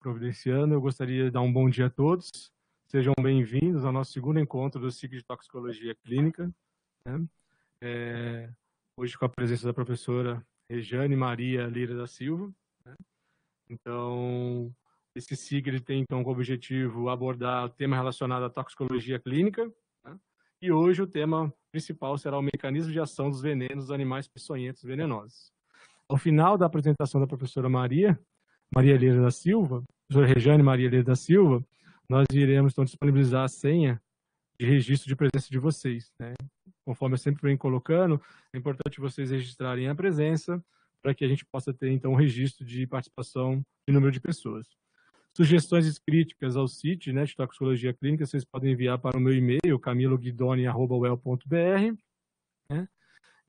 providenciando. Eu gostaria de dar um bom dia a todos. Sejam bem-vindos ao nosso segundo encontro do ciclo de toxicologia clínica, né? Hoje com a presença da professora Rejane Maria Lira da Silva, né? Então, esse ciclo tem então como objetivo abordar o tema relacionado à toxicologia clínica, né? E hoje o tema principal será o mecanismo de ação dos venenos dos animais peçonhentos venenosos. Ao final da apresentação da professora Maria Lira da Silva, professora Rejane Maria Lira da Silva, nós iremos então disponibilizar a senha de registro de presença de vocês, né? Conforme eu sempre venho colocando, é importante vocês registrarem a presença para que a gente possa ter então um registro de participação de número de pessoas. Sugestões e críticas ao site, né, de toxicologia clínica, vocês podem enviar para o meu e-mail, camiloguidoni@well.br, né?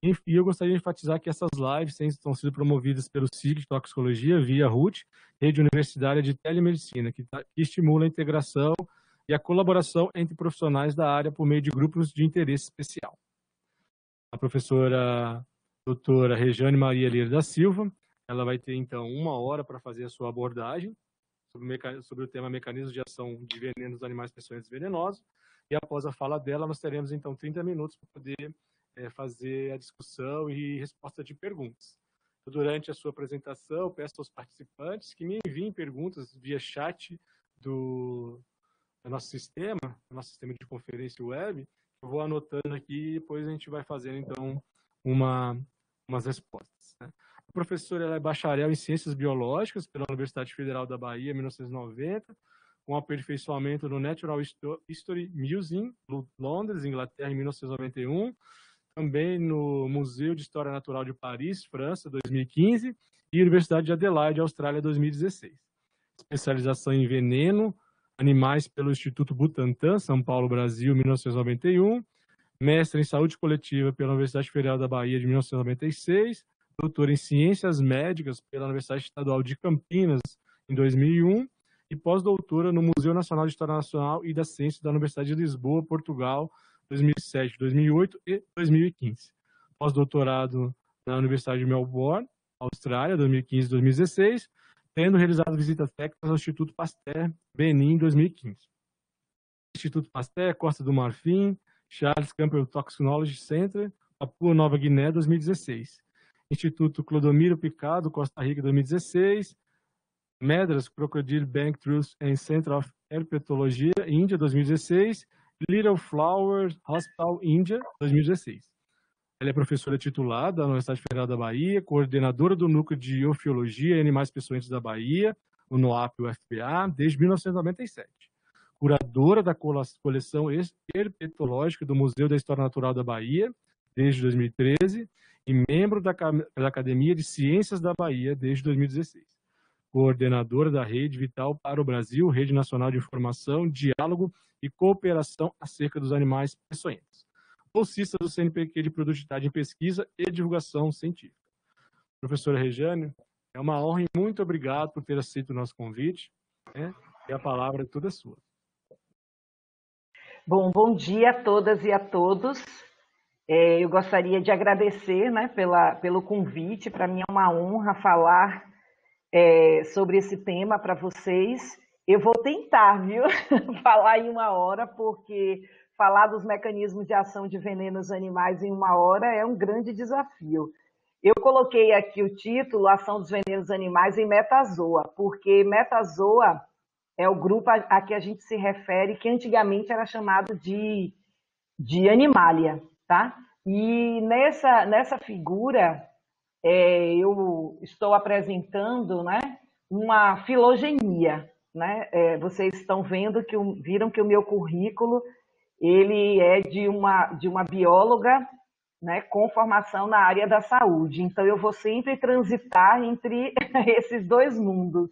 E eu gostaria de enfatizar que essas lives estão sendo promovidas pelo CIG de Toxicologia via RUT, Rede Universitária de Telemedicina, que estimula a integração e a colaboração entre profissionais da área por meio de grupos de interesse especial. A professora doutora Rejane Maria Lira da Silva, ela vai ter então 1 hora para fazer a sua abordagem sobre o tema mecanismos de ação de venenos dos animais peçonhentos venenosos, e após a fala dela nós teremos então 30 minutos para poder fazer a discussão e resposta de perguntas. Durante a sua apresentação, peço aos participantes que me enviem perguntas via chat do nosso sistema de conferência web. Eu vou anotando aqui e depois a gente vai fazendo, então, umas respostas, né? A professora ela é bacharel em Ciências Biológicas pela Universidade Federal da Bahia, em 1990, com aperfeiçoamento no Natural History Museum, Londres, Inglaterra, em 1991, também no Museu de História Natural de Paris, França, 2015, e Universidade de Adelaide, Austrália, 2016. Especialização em veneno, animais pelo Instituto Butantan, São Paulo, Brasil, 1991. Mestre em Saúde Coletiva pela Universidade Federal da Bahia, de 1996. Doutor em Ciências Médicas pela Universidade Estadual de Campinas, em 2001. E pós-doutora no Museu Nacional de História Nacional e das Ciências da Universidade de Lisboa, Portugal, 2007, 2008 e 2015. Pós-doutorado na Universidade de Melbourne, Austrália, 2015 e 2016, tendo realizado visitas técnicas ao Instituto Pasteur, Benin, em 2015. Instituto Pasteur, Costa do Marfim, Charles Campbell Toxicology Center, Papua Nova Guiné, 2016. Instituto Clodomiro Picado, Costa Rica, 2016. Madras Crocodile Bank Truth and Center of Herpetologia, Índia, 2016. Little Flower Hospital, Índia, 2016. Ela é professora titular da Universidade Federal da Bahia, coordenadora do Núcleo de Ofiologia e Animais Peçonhentos da Bahia, o NOAP e o FPA, desde 1997. Curadora da coleção herpetológica do Museu da História Natural da Bahia, desde 2013, e membro da Academia de Ciências da Bahia, desde 2016. Coordenadora da Rede Vital para o Brasil, Rede Nacional de Informação, Diálogo e Cooperação acerca dos animais peçonhentos. Bolsista do CNPq de Produtividade em Pesquisa e Divulgação Científica. Professora Rejane, é uma honra e muito obrigado por ter aceito o nosso convite, né? E a palavra é toda sua. Bom dia a todas e a todos. Eu gostaria de agradecer, né, pelo convite. Para mim é uma honra falar sobre esse tema para vocês. Eu vou tentar, viu, falar em 1 hora, porque falar dos mecanismos de ação de venenos animais em 1 hora é um grande desafio. Eu coloquei aqui o título, Ação dos Venenos Animais em Metazoa, porque Metazoa é o grupo a que a gente se refere, que antigamente era chamado de Animalia, tá? E nessa figura, eu estou apresentando, né, uma filogenia, né? Vocês estão viram que o meu currículo ele é de uma bióloga, né, com formação na área da saúde. Então, eu vou sempre transitar entre esses dois mundos.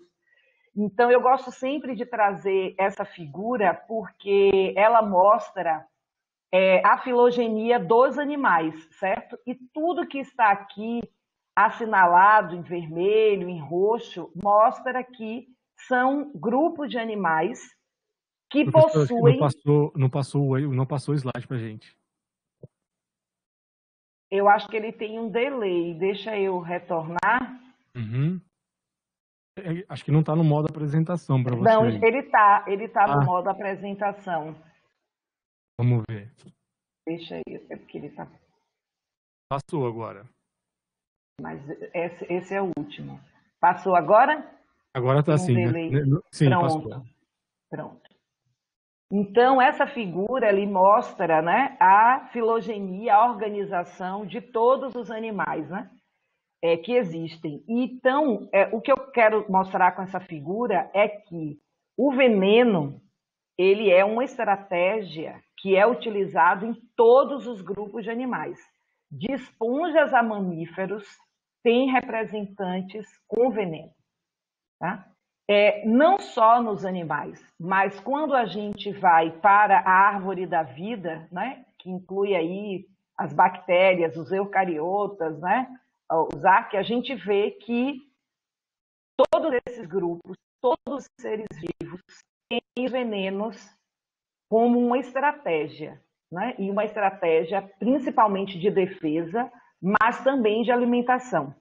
Então, eu gosto sempre de trazer essa figura porque ela mostra a filogenia dos animais, certo? E tudo que está aqui assinalado em vermelho, em roxo, mostra que são grupos de animais que possuem... Não passou o slide para a gente. Eu acho que ele tem um delay. Deixa eu retornar. Uhum. Acho que não está no modo apresentação para você. Não, ele tá no Ah. modo apresentação. Vamos ver. Deixa aí, é porque ele tá. Passou agora. Mas esse é o último. Passou agora? Agora está assim, né? Sim, Pronto. passou. Pronto. Então, essa figura ali mostra, né, a filogenia, a organização de todos os animais, né, que existem. Então, o que eu quero mostrar com essa figura é que o veneno, ele é uma estratégia que é utilizado em todos os grupos de animais. De esponjas a mamíferos, tem representantes com veneno, tá? Não só nos animais, mas quando a gente vai para a árvore da vida, né, que inclui aí as bactérias, os eucariotas, né, os arqueias, a gente vê que todos esses grupos, todos os seres vivos, têm venenos como uma estratégia, né, e uma estratégia principalmente de defesa, mas também de alimentação.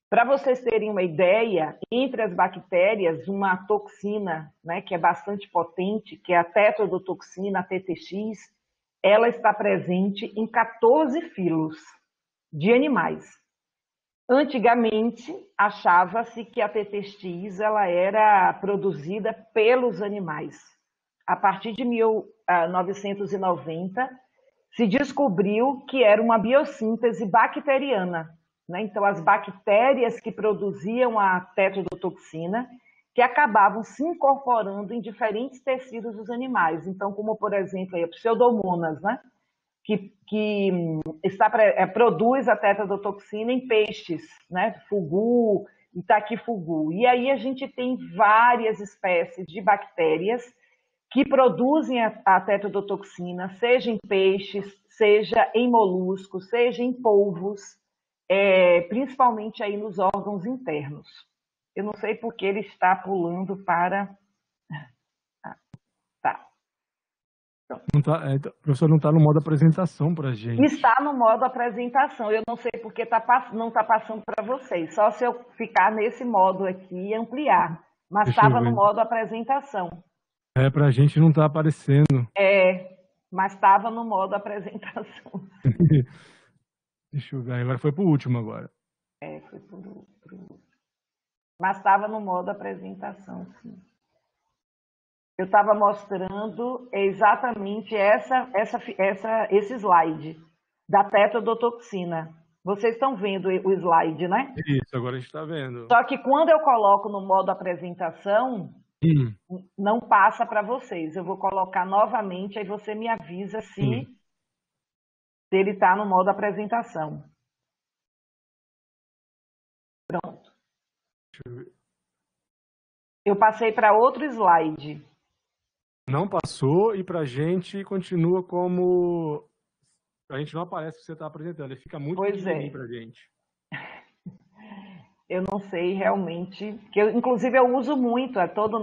Para vocês terem uma ideia, entre as bactérias, uma toxina, né, que é bastante potente, que é a tetrodotoxina, a TTX, ela está presente em 14 filos de animais. Antigamente, achava-se que a TTX ela era produzida pelos animais. A partir de 1990, se descobriu que era uma biossíntese bacteriana. Então, as bactérias que produziam a tetrodotoxina, que acabavam se incorporando em diferentes tecidos dos animais. Então, como, por exemplo, a Pseudomonas, né? que produz a tetrodotoxina em peixes, né? Fugu, Itaquifugu. E aí a gente tem várias espécies de bactérias que produzem a tetrodotoxina, seja em peixes, seja em moluscos, seja em polvos, principalmente aí nos órgãos internos. Eu não sei porque ele está pulando para... Tá. O professor não está no modo apresentação para a gente. Está no modo apresentação. Eu não sei porque não está passando para vocês. Só se eu ficar nesse modo aqui e ampliar. Mas estava no modo apresentação. Para a gente não está aparecendo. Mas estava no modo apresentação. Deixa eu ver, agora foi para o último agora. Foi pro último. Mas estava no modo apresentação, sim. Eu estava mostrando exatamente esse slide da tetrodotoxina. Vocês estão vendo o slide, né? Isso, agora a gente está vendo. Só que quando eu coloco no modo apresentação, não passa para vocês. Eu vou colocar novamente, aí você me avisa se ele está no modo apresentação. Pronto. Deixa eu ver. Eu passei para outro slide. Não passou e para a gente continua como... A gente não aparece que você está apresentando, ele fica muito pequenininho para a gente. Eu não sei realmente, que inclusive eu uso muito, todas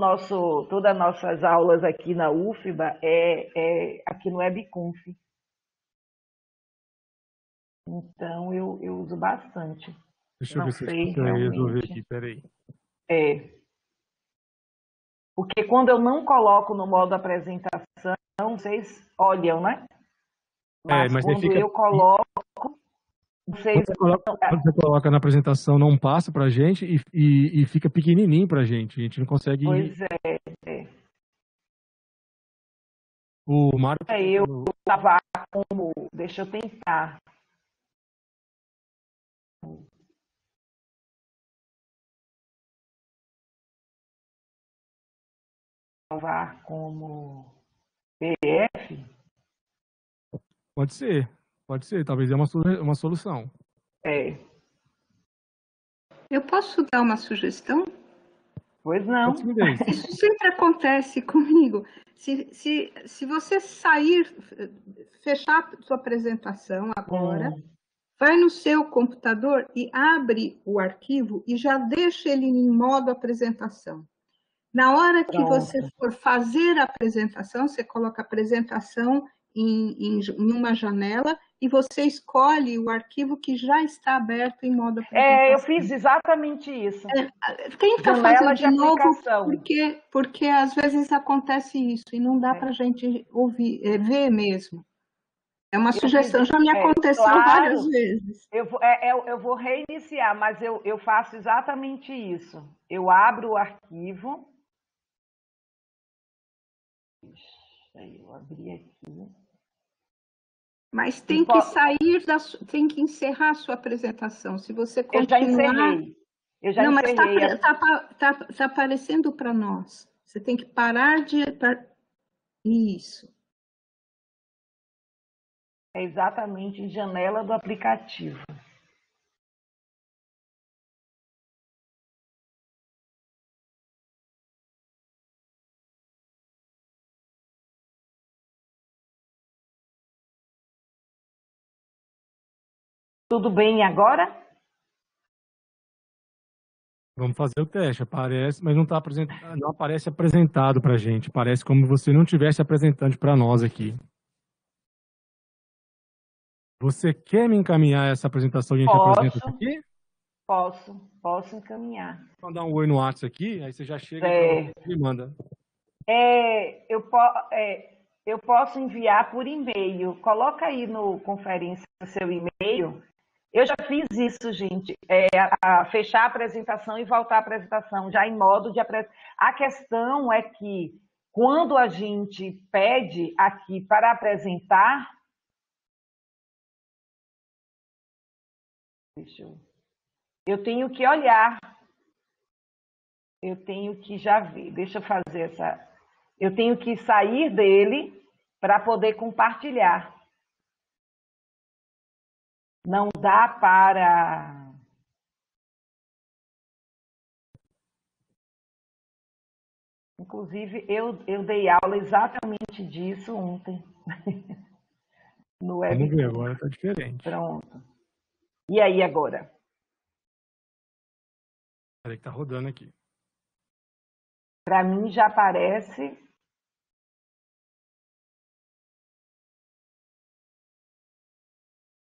as nossas aulas aqui na UFBA aqui no WebConf. Então eu uso bastante. Deixa eu ver se eu resolver aqui, peraí. Porque quando eu não coloco no modo apresentação, vocês olham, né? Mas quando eu coloco, vocês... Quando você coloca na apresentação, não passa para a gente e fica pequenininho para a gente não consegue... Pois é. O Mário... Eu estava como... Deixa eu tentar. Salvar como PDF? Pode ser, talvez é uma solução. Eu posso dar uma sugestão? Pois não. Isso sempre acontece comigo. Se você fechar sua apresentação agora, vai no seu computador e abre o arquivo e já deixa ele em modo apresentação. Na hora que você for fazer a apresentação, você coloca a apresentação em uma janela e você escolhe o arquivo que já está aberto em modo apresentação. Eu fiz exatamente isso. Tenta fazer de novo, aplicação. porque às vezes acontece isso e não dá para a gente ouvir, ver mesmo. É uma sugestão, já me aconteceu várias vezes. Eu vou reiniciar, mas eu faço exatamente isso. Eu abro o arquivo. Deixa eu abrir aqui. Mas tem que sair tem que encerrar a sua apresentação. Se você continuar... Eu já encerrei. Mas está aparecendo para nós. Você tem que parar de... Isso. É exatamente em janela do aplicativo. Tudo bem agora? Vamos fazer o teste. Aparece, mas não aparece apresentado para a gente. Parece como se você não estivesse apresentando para nós aqui. Você quer me encaminhar essa apresentação e a gente apresenta aqui? Posso encaminhar. Vou dar um oi no WhatsApp aqui, aí você já chega e me manda. Eu posso enviar por e-mail. Coloca aí no conferência o seu e-mail. Eu já fiz isso, gente. Fechar a apresentação e voltar à apresentação, já em modo de apresentação. A questão é que, quando a gente pede aqui para apresentar... Eu tenho que olhar. Eu tenho que já ver. Deixa eu fazer essa... Eu tenho que sair dele para poder compartilhar. Não dá para... Inclusive, eu dei aula exatamente disso ontem. No web. Vamos ver, agora está diferente. Pronto. E aí, agora? Peraí que está rodando aqui. Para mim já aparece...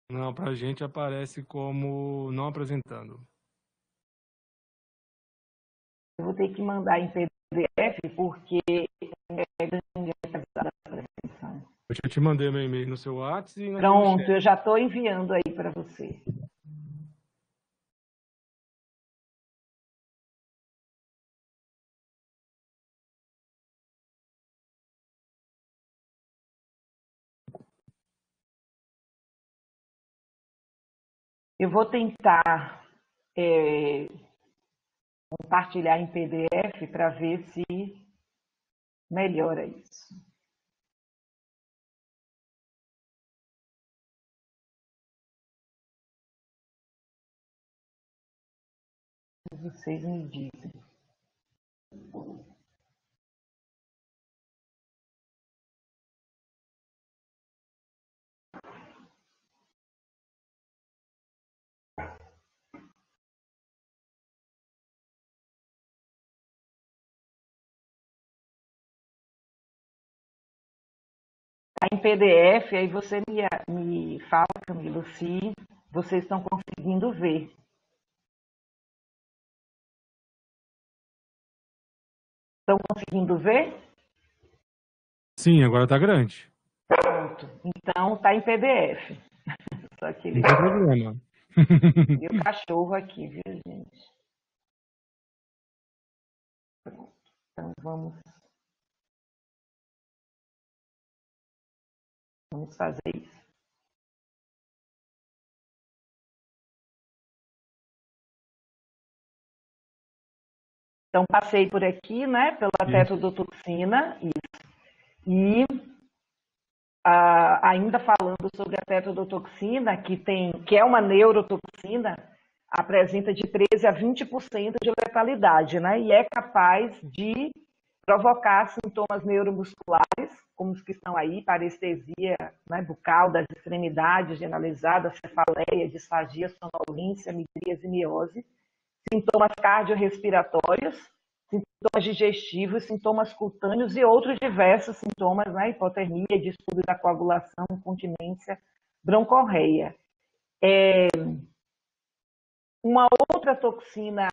Não, para a gente aparece como não apresentando. Eu vou ter que mandar em PDF, porque ninguém está avisado da apresentação. Eu já te mandei meu e-mail no seu WhatsApp. Pronto, eu já estou enviando aí para você. Eu vou tentar compartilhar em PDF para ver se melhora isso. Vocês me dizem. Está em PDF, aí você me fala, Camilo, se vocês estão conseguindo ver. Estão conseguindo ver? Sim, agora está grande. Pronto. Então, está em PDF. Só que não tem problema. E o cachorro aqui, viu, gente? Pronto. Então, vamos fazer isso. Então, passei por aqui, né, pela tetrodotoxina, isso. E ainda falando sobre a tetrodotoxina, que é uma neurotoxina, apresenta de 13 a 20% de letalidade, né, e é capaz de provocar sintomas neuromusculares, como os que estão aí, parestesia, né, bucal das extremidades generalizada, cefaleia, disfagia, sonolência, midríase e miose, sintomas cardiorrespiratórios, sintomas digestivos, sintomas cutâneos e outros diversos sintomas, né, hipotermia, distúrbio da coagulação, incontinência, broncorreia. Uma outra toxina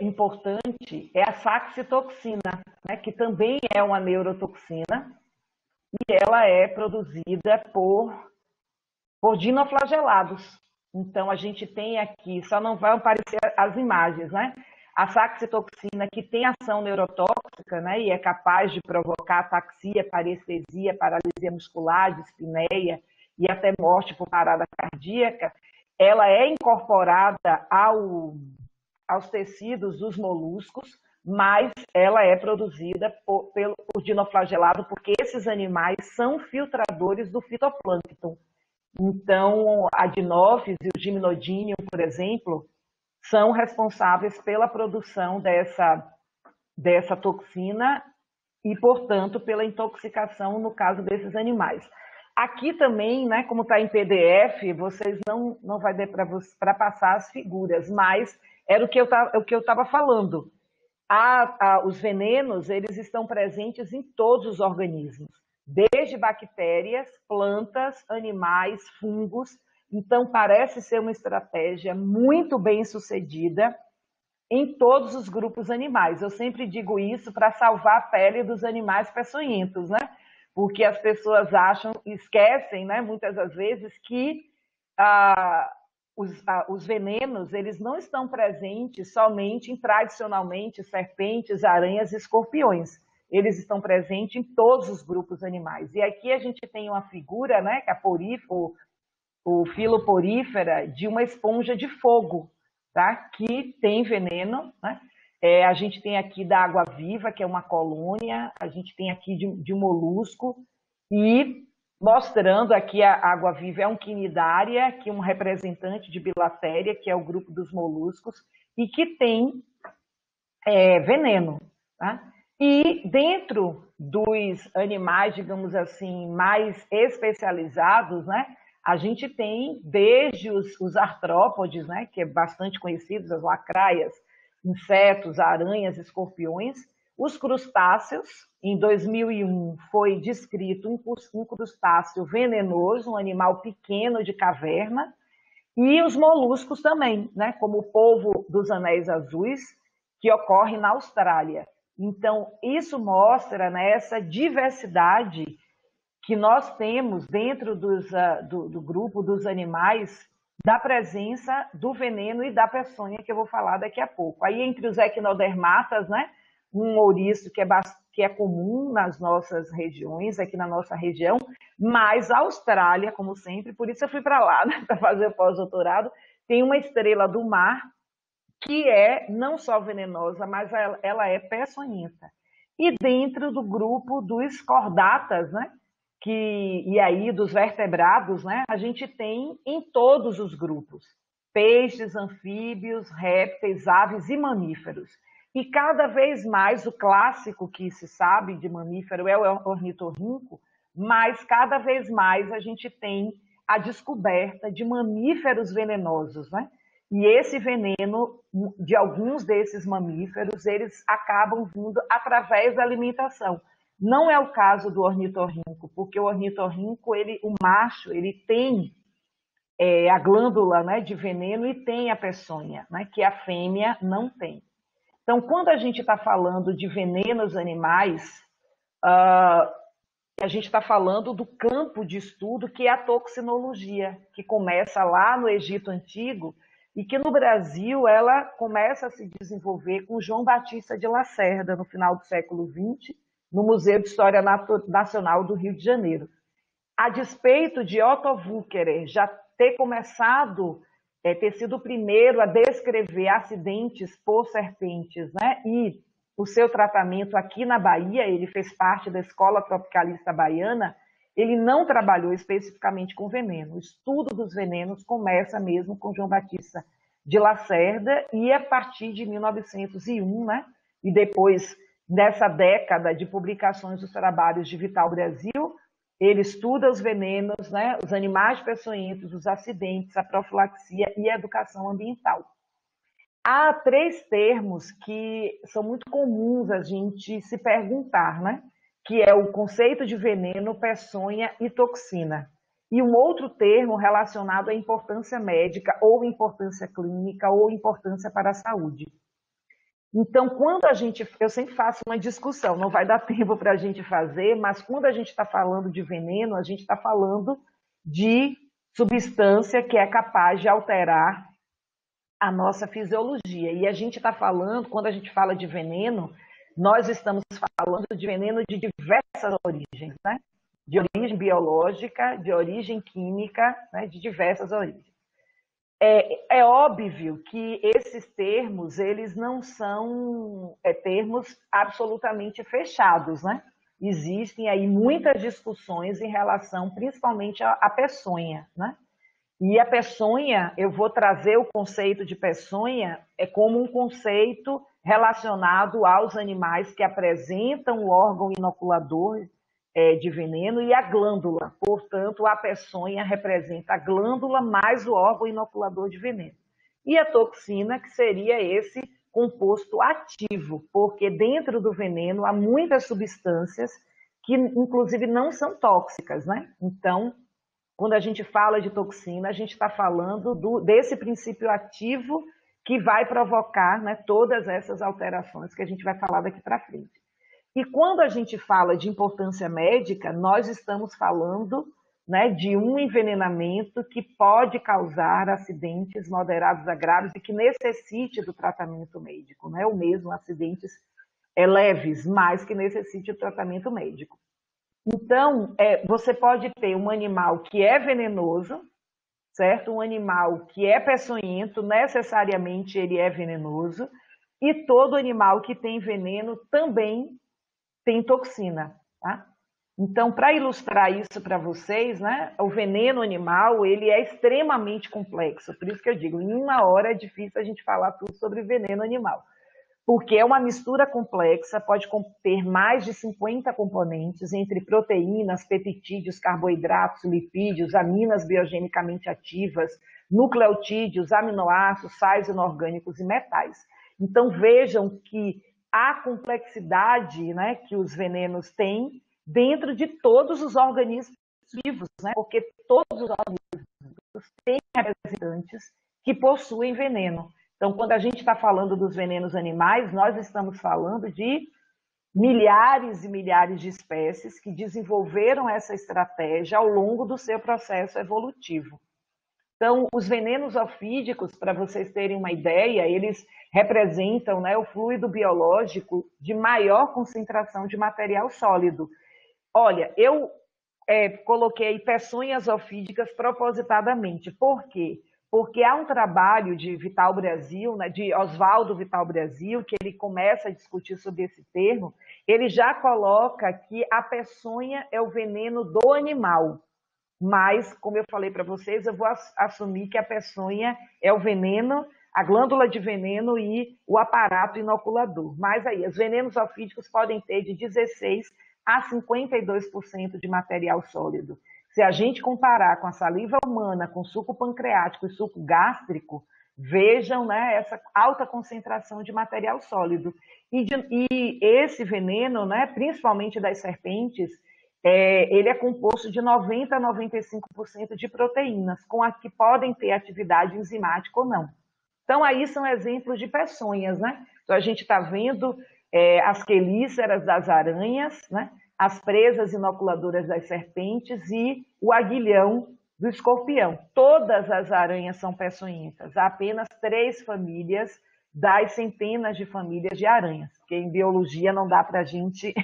importante é a saxitoxina, né, que também é uma neurotoxina, e ela é produzida por dinoflagelados. Então, a gente tem aqui, só não vai aparecer as imagens, né? A saxitoxina, que tem ação neurotóxica, né, e é capaz de provocar ataxia, parestesia, paralisia muscular, dispneia e até morte por parada cardíaca, ela é incorporada aos tecidos dos moluscos, mas ela é produzida por dinoflagelado, porque esses animais são filtradores do fitoplâncton. Então, a Dinofis e o Gymnodinium, por exemplo, são responsáveis pela produção dessa toxina e, portanto, pela intoxicação no caso desses animais. Aqui também, né, como está em PDF, vocês não vai dar para passar as figuras, mas era o que eu estava falando. Os venenos, eles estão presentes em todos os organismos, desde bactérias, plantas, animais, fungos. Então, parece ser uma estratégia muito bem sucedida em todos os grupos animais. Eu sempre digo isso para salvar a pele dos animais peçonhentos, né? Porque as pessoas esquecem, né, muitas das vezes, que os venenos, eles não estão presentes somente tradicionalmente, serpentes, aranhas e escorpiões. Eles estão presentes em todos os grupos animais. E aqui a gente tem uma figura, né, que é o filoporífera, de uma esponja de fogo, tá? Que tem veneno, né? A gente tem aqui da água-viva, que é uma colônia, a gente tem aqui de um molusco, e mostrando aqui a água-viva é um quinidária, que é um representante de bilatéria, que é o grupo dos moluscos, e que tem veneno, tá? E dentro dos animais, digamos assim, mais especializados, né, a gente tem desde os artrópodes, né, que é bastante conhecidos, as lacraias, insetos, aranhas, escorpiões, os crustáceos. Em 2001 foi descrito um crustáceo venenoso, um animal pequeno de caverna, e os moluscos também, né, como o polvo dos anéis azuis, que ocorre na Austrália. Então, isso mostra, né, essa diversidade que nós temos dentro do grupo dos animais, da presença do veneno e da peçonha, que eu vou falar daqui a pouco. Aí, entre os equinodermatas, né, um ouriço que é comum nas nossas regiões, aqui na nossa região, mas a Austrália, como sempre, por isso eu fui para lá, né, para fazer o pós-doutorado, tem uma estrela do mar, que é não só venenosa, mas ela é peçonhenta. E dentro do grupo dos cordatas, né, e aí dos vertebrados, né, a gente tem em todos os grupos, peixes, anfíbios, répteis, aves e mamíferos. E cada vez mais, o clássico que se sabe de mamífero é o ornitorrinco, mas cada vez mais a gente tem a descoberta de mamíferos venenosos, né? E esse veneno de alguns desses mamíferos, eles acabam vindo através da alimentação. Não é o caso do ornitorrinco, porque o ornitorrinco, o macho, ele tem a glândula, né, de veneno e tem a peçonha, né, que a fêmea não tem. Então, quando a gente está falando de venenos animais, a gente está falando do campo de estudo que é a toxinologia, que começa lá no Egito Antigo e que no Brasil ela começa a se desenvolver com João Batista de Lacerda, no final do século XX, no Museu de História Nacional do Rio de Janeiro. A despeito de Otto Wucherer já ter começado, ter sido o primeiro a descrever acidentes por serpentes, né? E o seu tratamento aqui na Bahia, ele fez parte da Escola Tropicalista Baiana, ele não trabalhou especificamente com veneno. O estudo dos venenos começa mesmo com João Batista de Lacerda e a partir de 1901, né? E depois, nessa década de publicações dos trabalhos de Vital Brasil, ele estuda os venenos, né? Os animais peçonhentos, os acidentes, a profilaxia e a educação ambiental. Há 3 termos que são muito comuns a gente se perguntar, né? Que é o conceito de veneno, peçonha e toxina. e um outro termo relacionado à importância médica, ou importância clínica, ou importância para a saúde. Então, quando a gente... Eu sempre faço uma discussão, não vai dar tempo para a gente fazer, mas quando a gente está falando de veneno, a gente está falando de substância que é capaz de alterar a nossa fisiologia. E a gente está falando, quando a gente fala de veneno, nós estamos falando de veneno de diversas origens, né? De origem biológica, de origem química, né? De diversas origens. É óbvio que esses termos, eles não são termos absolutamente fechados, né? Existem aí muitas discussões em relação, principalmente, à peçonha, né? E a peçonha, eu vou trazer o conceito de peçonha como um conceito relacionado aos animais que apresentam o órgão inoculador de veneno e a glândula. Portanto, a peçonha representa a glândula mais o órgão inoculador de veneno. E a toxina, que seria esse composto ativo, porque dentro do veneno há muitas substâncias que, inclusive, não são tóxicas, né? Então, quando a gente fala de toxina, a gente está falando desse princípio ativo que vai provocar, né, todas essas alterações que a gente vai falar daqui para frente. E quando a gente fala de importância médica, nós estamos falando, né, de um envenenamento que pode causar acidentes moderados a graves e que necessite do tratamento médico, né, ou mesmo acidentes leves, mas que necessite do tratamento médico. Então, você pode ter um animal que é venenoso, certo? Um animal que é peçonhento, necessariamente ele é venenoso, e todo animal que tem veneno também tem toxina, tá? Então, para ilustrar isso para vocês, né, o veneno animal, ele é extremamente complexo, por isso que eu digo, em uma hora é difícil a gente falar tudo sobre veneno animal. Porque é uma mistura complexa, pode conter mais de 50 componentes, entre proteínas, peptídeos, carboidratos, lipídios, aminas biogenicamente ativas, nucleotídeos, aminoácidos, sais inorgânicos e metais. Então, vejam que a complexidade, né, que os venenos têm dentro de todos os organismos vivos, né, porque todos os organismos têm representantes que possuem veneno. Então, quando a gente está falando dos venenos animais, nós estamos falando de milhares e milhares de espécies que desenvolveram essa estratégia ao longo do seu processo evolutivo. Então, os venenos ofídicos, para vocês terem uma ideia, eles representam, né, o fluido biológico de maior concentração de material sólido. Olha, eu coloquei peçonhas ofídicas propositadamente. Por quê? Porque há um trabalho de Vital Brasil, né, de Oswaldo Vital Brasil, que ele começa a discutir sobre esse termo, ele já coloca que a peçonha é o veneno do animal, mas, como eu falei para vocês, eu vou assumir que a peçonha é o veneno, a glândula de veneno e o aparato inoculador. Mas aí, os venenos ofídicos podem ter de 16% a 52% de material sólido. Se a gente comparar com a saliva humana, com suco pancreático e suco gástrico, vejam, né, essa alta concentração de material sólido. E esse veneno, né, principalmente das serpentes, ele é composto de 90% a 95% de proteínas, com as que podem ter atividade enzimática ou não. Então, aí são exemplos de peçonhas, né? Então, a gente está vendo as quelíceras das aranhas, né? As presas inoculadoras das serpentes e o aguilhão do escorpião. Todas as aranhas são peçonhentas. Há apenas 3 famílias das centenas de famílias de aranhas, porque em biologia não dá para a gente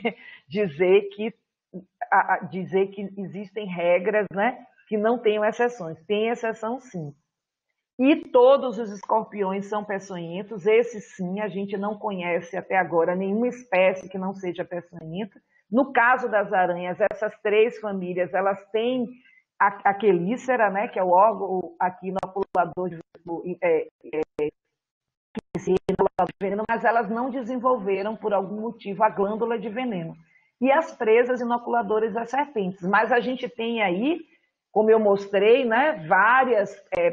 dizer que existem regras, né, que não tenham exceções. Tem exceção, sim. E todos os escorpiões são peçonhentos. Esses, sim, a gente não conhece até agora nenhuma espécie que não seja peçonhenta. No caso das aranhas, essas 3 famílias, elas têm a quelícera, né, que é o órgão aqui inoculador de veneno, mas elas não desenvolveram, por algum motivo, a glândula de veneno. E as presas inoculadoras das serpentes. Mas a gente tem aí, como eu mostrei, né, várias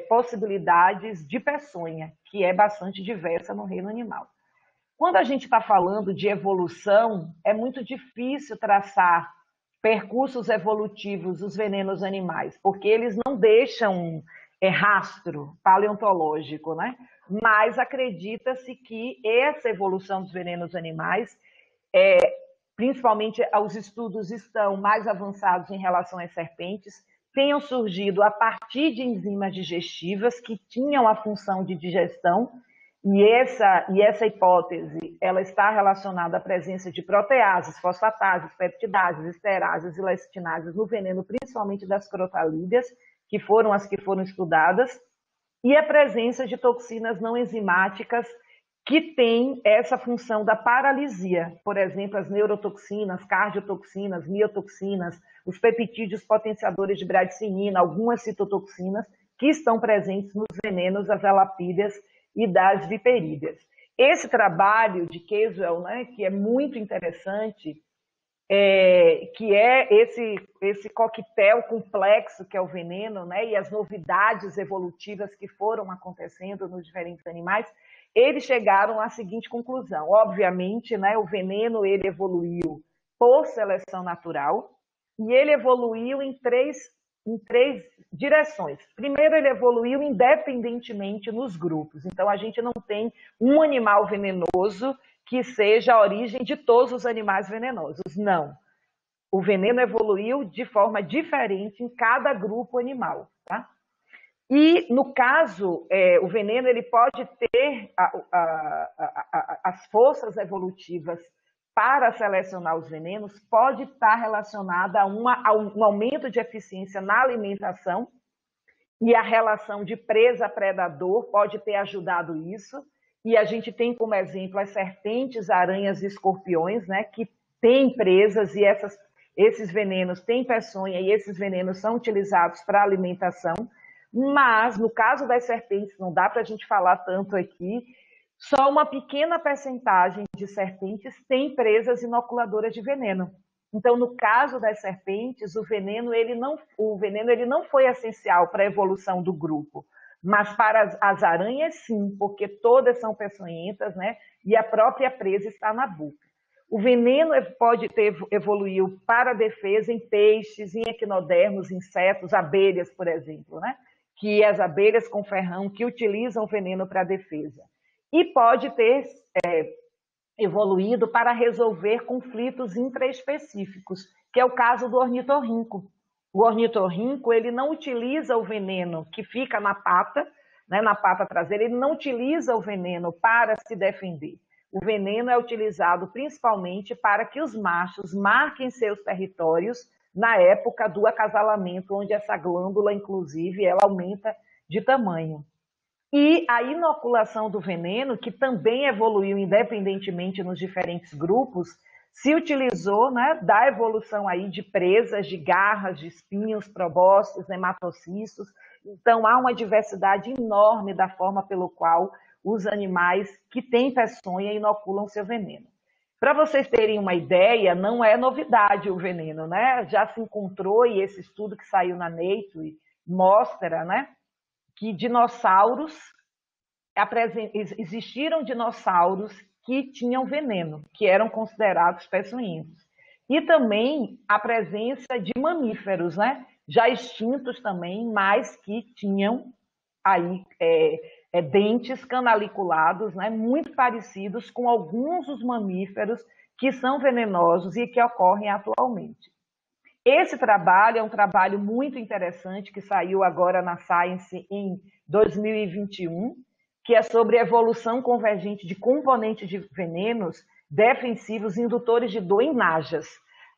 possibilidades de peçonha, que é bastante diversa no reino animal. Quando a gente está falando de evolução, é muito difícil traçar percursos evolutivos dos venenos animais, porque eles não deixam rastro paleontológico, né? Mas acredita-se que essa evolução dos venenos animais, principalmente os estudos estão mais avançados em relação às serpentes, tenham surgido a partir de enzimas digestivas que tinham a função de digestão, e essa hipótese ela está relacionada à presença de proteases, fosfatases, peptidases, esterases e lecitinases no veneno, principalmente das crotalídeas, que foram as que foram estudadas, e a presença de toxinas não enzimáticas que têm essa função da paralisia. Por exemplo, as neurotoxinas, cardiotoxinas, miotoxinas, os peptídeos potenciadores de bradicina, algumas citotoxinas que estão presentes nos venenos das elapídeas e das viperídeas. Esse trabalho de Caswell, né, que é muito interessante, que é esse coquetel complexo que é o veneno, né, e as novidades evolutivas que foram acontecendo nos diferentes animais, eles chegaram à seguinte conclusão. Obviamente, né, o veneno ele evoluiu por seleção natural e ele evoluiu em três direções. Primeiro, ele evoluiu independentemente nos grupos. Então, a gente não tem um animal venenoso que seja a origem de todos os animais venenosos. Não. O veneno evoluiu de forma diferente em cada grupo animal. Tá? E, no caso, o veneno ele pode ter as forças evolutivas para selecionar os venenos, pode estar relacionada a um aumento de eficiência na alimentação, e a relação de presa-predador pode ter ajudado isso. E a gente tem como exemplo as serpentes, aranhas e escorpiões, né, que têm presas e esses venenos têm peçonha e esses venenos são utilizados para alimentação. Mas, no caso das serpentes, não dá para a gente falar tanto aqui, só uma pequena percentagem de serpentes tem presas inoculadoras de veneno. Então, no caso das serpentes, o veneno ele não foi essencial para a evolução do grupo, mas para as aranhas, sim, porque todas são peçonhentas, né? E a própria presa está na boca. O veneno pode evoluiu para a defesa em peixes, em equinodermos, insetos, abelhas, por exemplo, né? Que as abelhas com ferrão que utilizam o veneno para a defesa. E pode ter evoluído para resolver conflitos intraespecíficos, que é o caso do ornitorrinco. O ornitorrinco ele não utiliza o veneno que fica na pata, né, na pata traseira, ele não utiliza o veneno para se defender. O veneno é utilizado principalmente para que os machos marquem seus territórios na época do acasalamento, onde essa glândula, inclusive, ela aumenta de tamanho. E a inoculação do veneno, que também evoluiu independentemente nos diferentes grupos, se utilizou, né, da evolução aí de presas, de garras, de espinhos, probóscides, nematocistos. Então, há uma diversidade enorme da forma pelo qual os animais que têm peçonha inoculam seu veneno. Para vocês terem uma ideia, não é novidade o veneno, né? Já se encontrou, e esse estudo que saiu na Nature mostra, né, que existiram dinossauros que tinham veneno, que eram considerados peçonhentos. E também a presença de mamíferos, né? Já extintos também, mas que tinham aí dentes canaliculados, né? Muito parecidos com alguns dos mamíferos que são venenosos e que ocorrem atualmente. Esse trabalho é um trabalho muito interessante que saiu agora na Science em 2021, que é sobre evolução convergente de componentes de venenos defensivos indutores de dor em najas.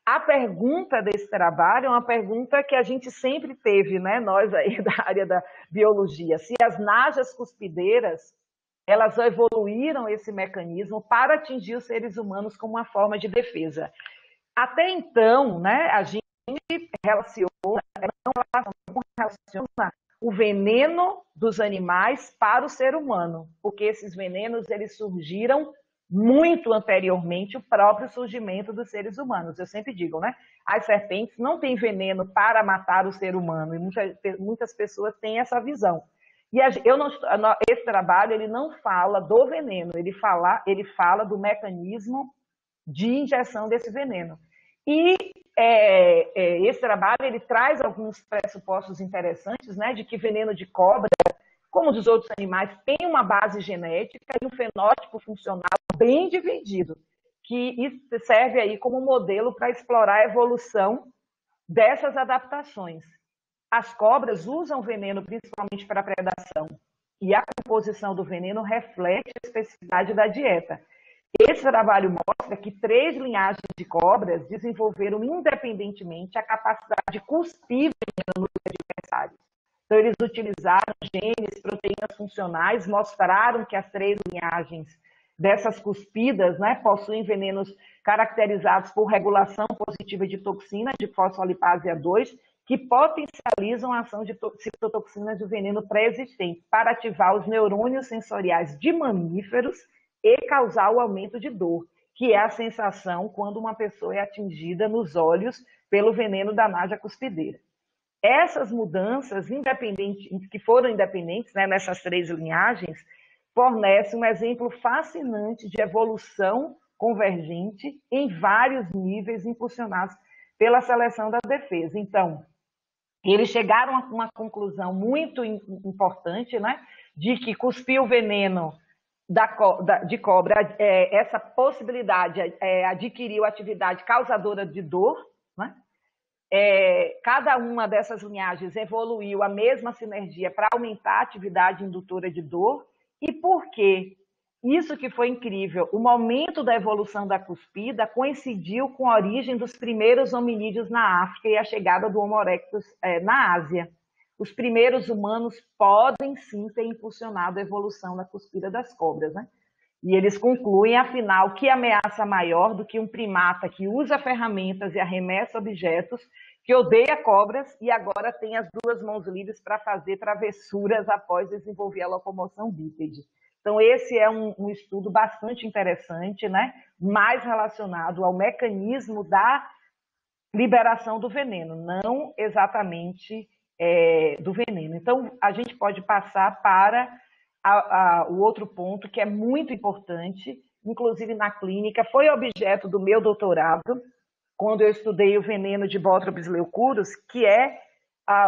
A pergunta desse trabalho é uma pergunta que a gente sempre teve, né, nós aí da área da biologia, se as najas cuspideiras, elas evoluíram esse mecanismo para atingir os seres humanos como uma forma de defesa. Até então, né, a gente não relaciona o veneno dos animais para o ser humano, porque esses venenos eles surgiram muito anteriormente o próprio surgimento dos seres humanos. Eu sempre digo, né? As serpentes não têm veneno para matar o ser humano, e muitas pessoas têm essa visão. E esse trabalho ele não fala do veneno, ele fala do mecanismo de injeção desse veneno. E esse trabalho ele traz alguns pressupostos interessantes, né, de que veneno de cobra, como dos outros animais, tem uma base genética e um fenótipo funcional bem dividido, que serve aí como modelo para explorar a evolução dessas adaptações. As cobras usam veneno principalmente para predação, e a composição do veneno reflete a especificidade da dieta. Esse trabalho mostra que 3 linhagens de cobras desenvolveram independentemente a capacidade de cuspir veneno nos adversários. Então, eles utilizaram genes, proteínas funcionais, mostraram que as 3 linhagens dessas cuspidas, né, possuem venenos caracterizados por regulação positiva de toxina de fosfolipase A2, que potencializam a ação de citotoxinas do veneno pré-existente para ativar os neurônios sensoriais de mamíferos e causar o aumento de dor, que é a sensação quando uma pessoa é atingida nos olhos pelo veneno da naja cuspideira. Essas mudanças que foram independentes, né, nessas 3 linhagens, fornecem um exemplo fascinante de evolução convergente em vários níveis impulsionados pela seleção da defesa. Então, eles chegaram a uma conclusão muito importante, né, de que cuspir o veneno de cobra, essa possibilidade adquiriu atividade causadora de dor, né? Cada uma dessas linhagens evoluiu a mesma sinergia para aumentar a atividade indutora de dor. E por quê? Isso que foi incrível, o momento da evolução da cuspida coincidiu com a origem dos primeiros hominídeos na África e a chegada do Homo erectus na Ásia. Os primeiros humanos podem sim ter impulsionado a evolução da cuspida das cobras, né? E eles concluem, afinal, que ameaça maior do que um primata que usa ferramentas e arremessa objetos, que odeia cobras e agora tem as 2 mãos livres para fazer travessuras após desenvolver a locomoção bípede. Então, esse é um estudo bastante interessante, né? Mais relacionado ao mecanismo da liberação do veneno, não exatamente do veneno. Então, a gente pode passar para o outro ponto, que é muito importante, inclusive na clínica, foi objeto do meu doutorado, quando eu estudei o veneno de Botrytis leucurus, que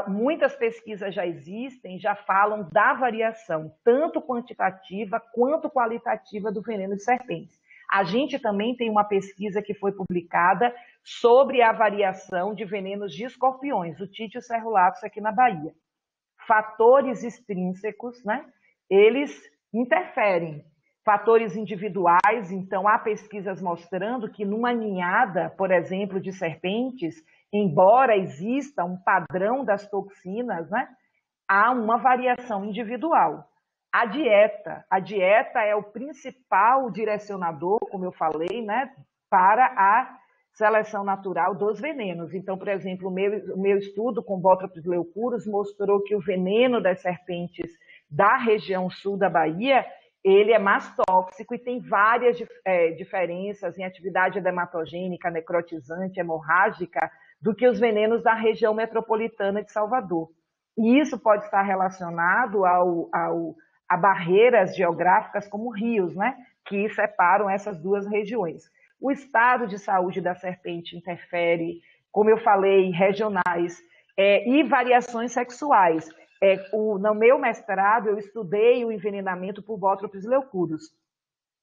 muitas pesquisas já existem, já falam da variação, tanto quantitativa quanto qualitativa do veneno de serpentes. A gente também tem uma pesquisa que foi publicada sobre a variação de venenos de escorpiões, o Títio cerulatus aqui na Bahia. Fatores extrínsecos, né? Eles interferem. Fatores individuais, então há pesquisas mostrando que numa ninhada, por exemplo, de serpentes, embora exista um padrão das toxinas, né, há uma variação individual. A dieta é o principal direcionador, como eu falei, né, para a seleção natural dos venenos. Então, por exemplo, o meu estudo com Botrytis leucurus mostrou que o veneno das serpentes da região sul da Bahia, ele é mais tóxico e tem várias diferenças em atividade hematogênica, necrotizante, hemorrágica, do que os venenos da região metropolitana de Salvador. E isso pode estar relacionado a barreiras geográficas como rios, né, que separam essas 2 regiões. O estado de saúde da serpente interfere, como eu falei, regionais e variações sexuais. No meu mestrado, eu estudei o envenenamento por Botrytis leucurus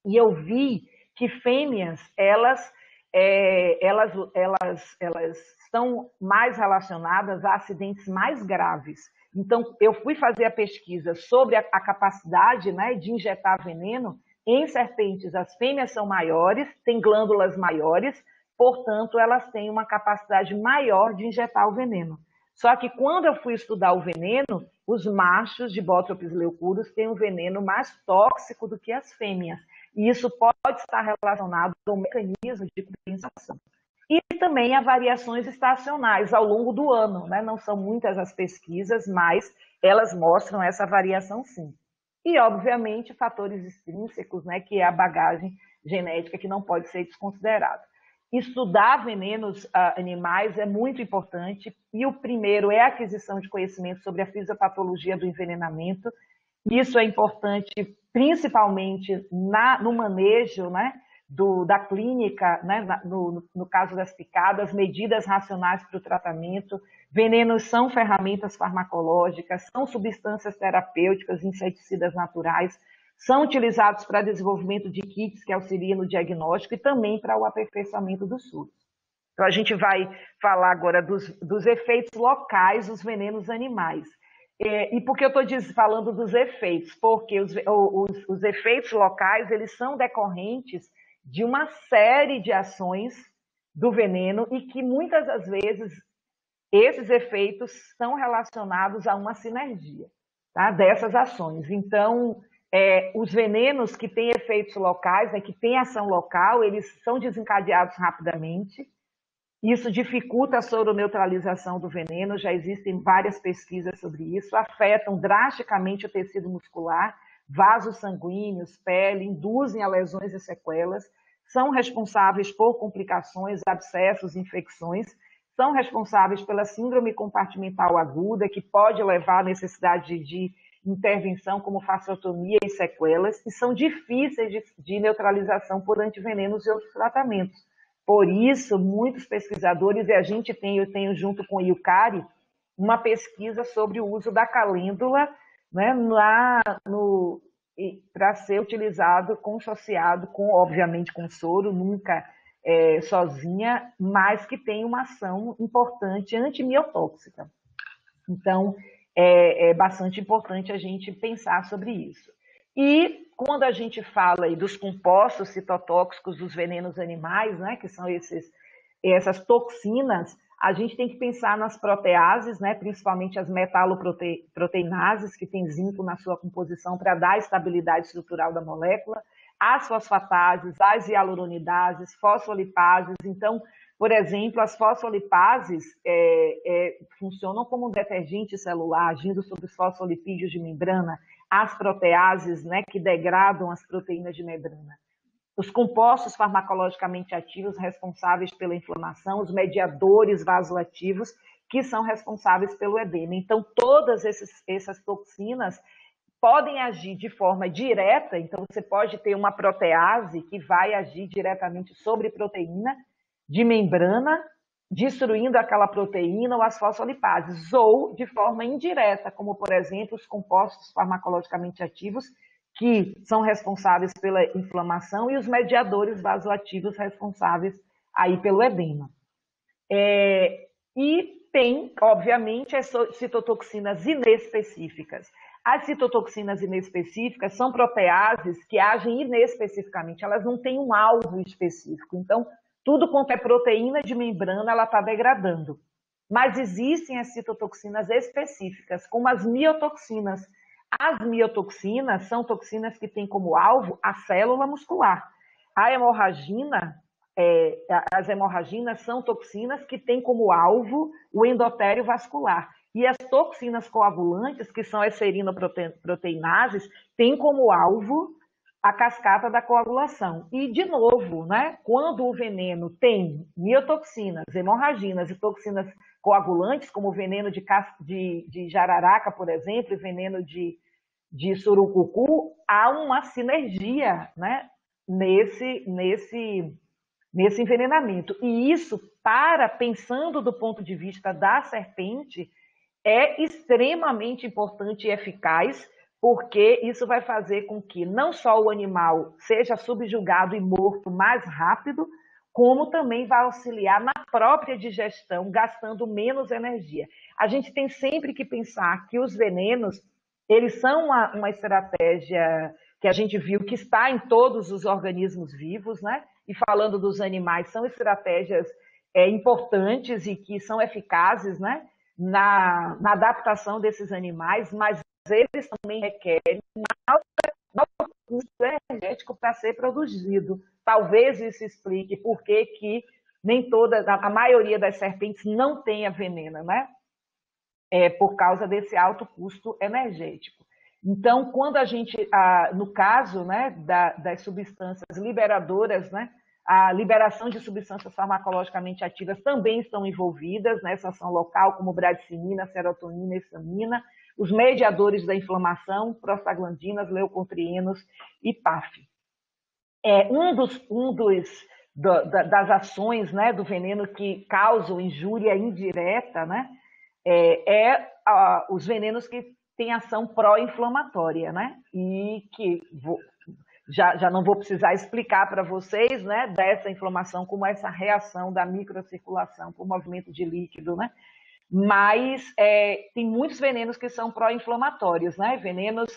e eu vi que fêmeas, elas estão mais relacionadas a acidentes mais graves. Então, eu fui fazer a pesquisa sobre a capacidade, né, de injetar veneno em serpentes. As fêmeas são maiores, têm glândulas maiores, portanto, elas têm uma capacidade maior de injetar o veneno. Só que quando eu fui estudar o veneno, os machos de Botrytis leucurus têm um veneno mais tóxico do que as fêmeas. E isso pode estar relacionado ao mecanismo de compensação. E também a variações estacionais ao longo do ano, né? Não são muitas as pesquisas, mas elas mostram essa variação sim. E, obviamente, fatores extrínsecos, né? Que é a bagagem genética que não pode ser desconsiderada. Estudar venenos animais é muito importante, e o primeiro é a aquisição de conhecimento sobre a fisiopatologia do envenenamento. Isso é importante principalmente no manejo, né, da clínica, né, no caso das picadas, medidas racionais para o tratamento. Venenos são ferramentas farmacológicas, são substâncias terapêuticas, inseticidas naturais, são utilizados para desenvolvimento de kits que auxiliam no diagnóstico e também para o aperfeiçoamento dos surtos. Então, a gente vai falar agora dos efeitos locais dos venenos animais. E por que eu estou falando dos efeitos? Porque os efeitos locais, eles são decorrentes de uma série de ações do veneno e que muitas das vezes esses efeitos são relacionados a uma sinergia, tá, dessas ações. Então, os venenos que têm efeitos locais, né, que têm ação local, eles são desencadeados rapidamente. Isso dificulta a soroneutralização do veneno, já existem várias pesquisas sobre isso, afetam drasticamente o tecido muscular, vasos sanguíneos, pele, induzem a lesões e sequelas, são responsáveis por complicações, abscessos, infecções, são responsáveis pela síndrome compartimental aguda, que pode levar à necessidade de intervenção como fasciotomia e sequelas, e são difíceis de neutralização por antivenenos e outros tratamentos. Por isso, muitos pesquisadores, e eu tenho junto com o Ilcari, uma pesquisa sobre o uso da calêndula, né, para ser utilizado consociado obviamente, com soro, nunca sozinha, mas que tem uma ação importante antimiotóxica. Então, é bastante importante a gente pensar sobre isso. E quando a gente fala aí dos compostos citotóxicos dos venenos animais, né, que são essas toxinas, a gente tem que pensar nas proteases, né, principalmente as metaloproteinases, que tem zinco na sua composição para dar estabilidade estrutural da molécula, as fosfatases, as hialuronidases, fosfolipases. Então, por exemplo, as fosfolipases funcionam como um detergente celular, agindo sobre os fosfolipídios de membrana, as proteases, né, que degradam as proteínas de membrana. Os compostos farmacologicamente ativos responsáveis pela inflamação, os mediadores vasoativos, que são responsáveis pelo edema. Então, todas essas toxinas podem agir de forma direta, então você pode ter uma protease que vai agir diretamente sobre proteína de membrana, destruindo aquela proteína ou as fosfolipases, ou de forma indireta, como, por exemplo, os compostos farmacologicamente ativos, que são responsáveis pela inflamação, e os mediadores vasoativos responsáveis aí pelo edema. E tem, obviamente, as citotoxinas inespecíficas. As citotoxinas inespecíficas são proteases que agem inespecificamente, elas não têm um alvo específico. Então, tudo quanto é proteína de membrana, ela está degradando. Mas existem as citotoxinas específicas, como as miotoxinas. As miotoxinas são toxinas que têm como alvo a célula muscular. As hemorraginas são toxinas que têm como alvo o endotélio vascular. E as toxinas coagulantes, que são as serinoproteinases, têm como alvo a cascata da coagulação. E, de novo, né, quando o veneno tem miotoxinas, hemorraginas e toxinas coagulantes, como o veneno de jararaca, por exemplo, e veneno de surucucu, há uma sinergia, né, nesse envenenamento. E isso, pensando do ponto de vista da serpente, é extremamente importante e eficaz, porque isso vai fazer com que não só o animal seja subjugado e morto mais rápido, como também vai auxiliar na própria digestão, gastando menos energia. A gente tem sempre que pensar que os venenos, eles são uma estratégia que a gente viu que está em todos os organismos vivos, né? E falando dos animais, são estratégias importantes e que são eficazes, né, na adaptação desses animais, mas eles também requerem um alto custo energético para ser produzido. Talvez isso explique por que nem a maioria das serpentes não tenha veneno, né? Por causa desse alto custo energético. Então, quando a gente, no caso, né, das substâncias liberadoras, né, a liberação de substâncias farmacologicamente ativas também estão envolvidas nessa ação local, como bradicimina, serotonina e histamina, os mediadores da inflamação, prostaglandinas, leucotrienos e PAF. das ações, né, do veneno que causam injúria indireta, né, os venenos que têm ação pró-inflamatória, né, e que já não vou precisar explicar para vocês, né, dessa inflamação, como essa reação da microcirculação por movimento de líquido, né, mas tem muitos venenos que são pró-inflamatórios, né, venenos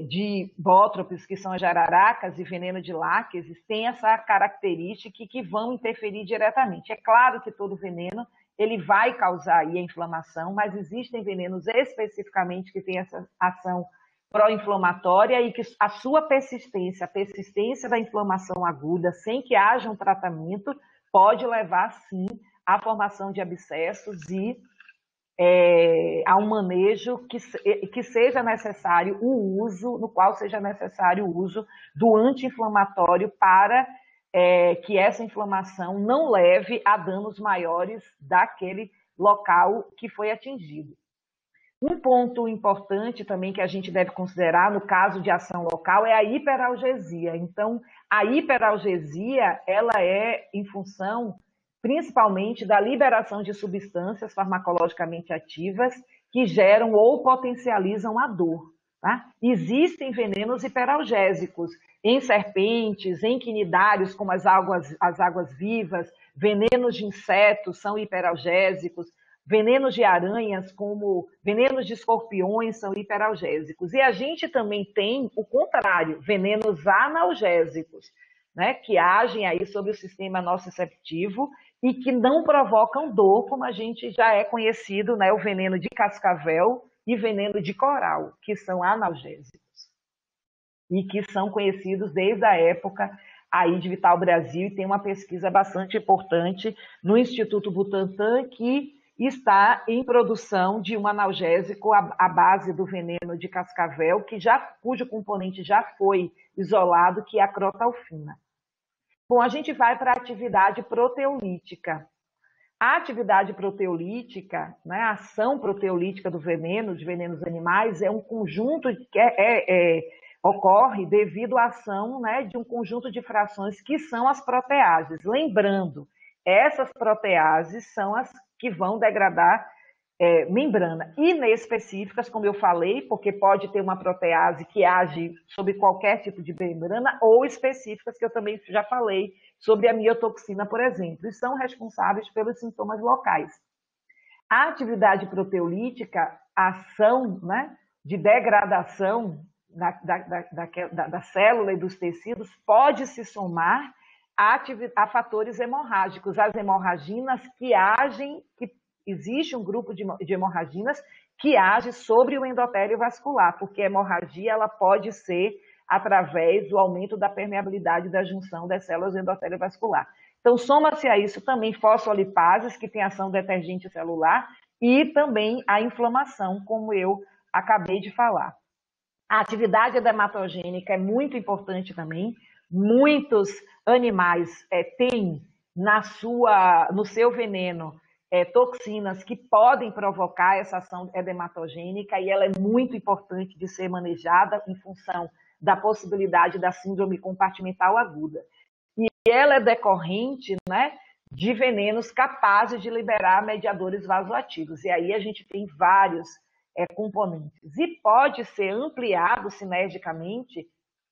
de bótropes, que são as jararacas, e veneno de láqueos, têm essa característica que vão interferir diretamente. É claro que todo veneno ele vai causar aí a inflamação, mas existem venenos especificamente que têm essa ação pró-inflamatória e que a sua persistência, a persistência da inflamação aguda, sem que haja um tratamento, pode levar, sim, à formação de abscessos e a um manejo que seja necessário o uso, no qual seja necessário o uso do anti-inflamatório para que essa inflamação não leve a danos maiores daquele local que foi atingido. Um ponto importante também que a gente deve considerar no caso de ação local é a hiperalgesia. Então, a hiperalgesia, ela é em função principalmente da liberação de substâncias farmacologicamente ativas que geram ou potencializam a dor. Tá? Existem venenos hiperalgésicos em serpentes, em quinidários, como as águas vivas, venenos de insetos são hiperalgésicos, venenos de aranhas, como venenos de escorpiões, são hiperalgésicos. E a gente também tem o contrário, venenos analgésicos, né, que agem aí sobre o sistema nociceptivo e que não provocam dor, como a gente já é conhecido, né, o veneno de cascavel e veneno de coral, que são analgésicos e que são conhecidos desde a época aí de Vital Brasil, e tem uma pesquisa bastante importante no Instituto Butantan que está em produção de um analgésico à base do veneno de cascavel, cujo componente já foi isolado, que é a crotalfina. Bom, a gente vai para a atividade proteolítica. A atividade proteolítica, né, a ação proteolítica do veneno, de venenos animais, é um conjunto que ocorre devido à ação, né, de um conjunto de frações que são as proteases. Lembrando, essas proteases são as que vão degradar membrana, inespecíficas, como eu falei, porque pode ter uma protease que age sobre qualquer tipo de membrana, ou específicas, que eu também já falei, sobre a miotoxina, por exemplo, e são responsáveis pelos sintomas locais. A atividade proteolítica, a ação, né, de degradação da célula e dos tecidos, pode se somar a fatores hemorrágicos, as hemorraginas que agem, que existe um grupo de hemorraginas que age sobre o endotélio vascular, porque a hemorragia ela pode ser através do aumento da permeabilidade da junção das células do endotélio vascular. Então, soma-se a isso também fosfolipases, que tem ação detergente celular, e também a inflamação, como eu acabei de falar. A atividade edematogênica é muito importante também. Muitos animais têm no seu veneno toxinas que podem provocar essa ação edematogênica, e ela é muito importante de ser manejada em função da possibilidade da síndrome compartimental aguda. E ela é decorrente, né, de venenos capazes de liberar mediadores vasoativos. E aí a gente tem vários componentes. E pode ser ampliado sinergicamente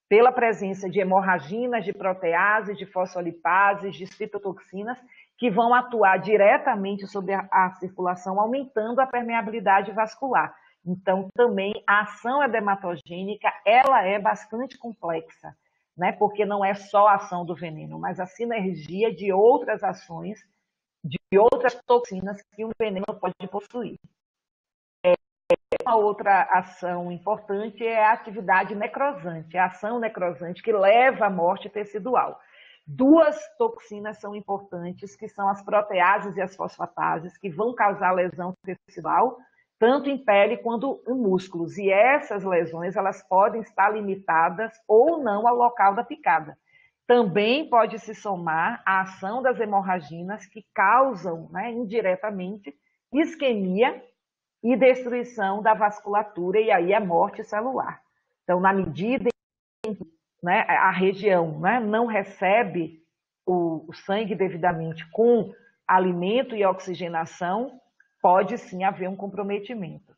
pela presença de hemorraginas, de proteases, de fosfolipases, de citotoxinas, que vão atuar diretamente sobre a circulação, aumentando a permeabilidade vascular. Então, também a ação edematogênica, ela é bastante complexa, né? Porque não é só a ação do veneno, mas a sinergia de outras ações, de outras toxinas que o veneno pode possuir. Uma outra ação importante é a atividade necrosante, a ação necrosante que leva à morte tecidual. Duas toxinas são importantes, que são as proteases e as fosfatases, que vão causar lesão tecidual, tanto em pele quanto em músculos. E essas lesões elas podem estar limitadas ou não ao local da picada. Também pode se somar a ação das hemorraginas, que causam, né, indiretamente isquemia e destruição da vasculatura, e aí a morte celular. Então, na medida em que né, a região, né, não recebe o sangue devidamente com alimento e oxigenação, pode sim haver um comprometimento.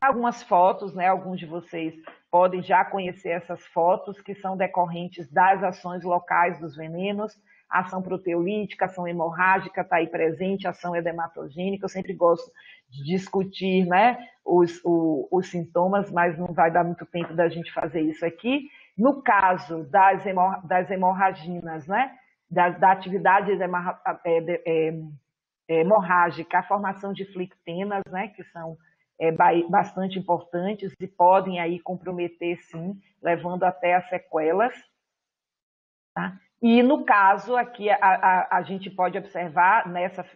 Algumas fotos, né, alguns de vocês podem já conhecer essas fotos, que são decorrentes das ações locais dos venenos, ação proteolítica, ação hemorrágica está aí presente, ação edematogênica. Eu sempre gosto de discutir, né, os sintomas, mas não vai dar muito tempo da gente fazer isso aqui. No caso das hemorraginas, né, da atividade hemorrágica, a formação de flictenas, né, que são bastante importantes e podem aí comprometer, sim, levando até a sequelas. Tá? E no caso aqui, a gente pode observar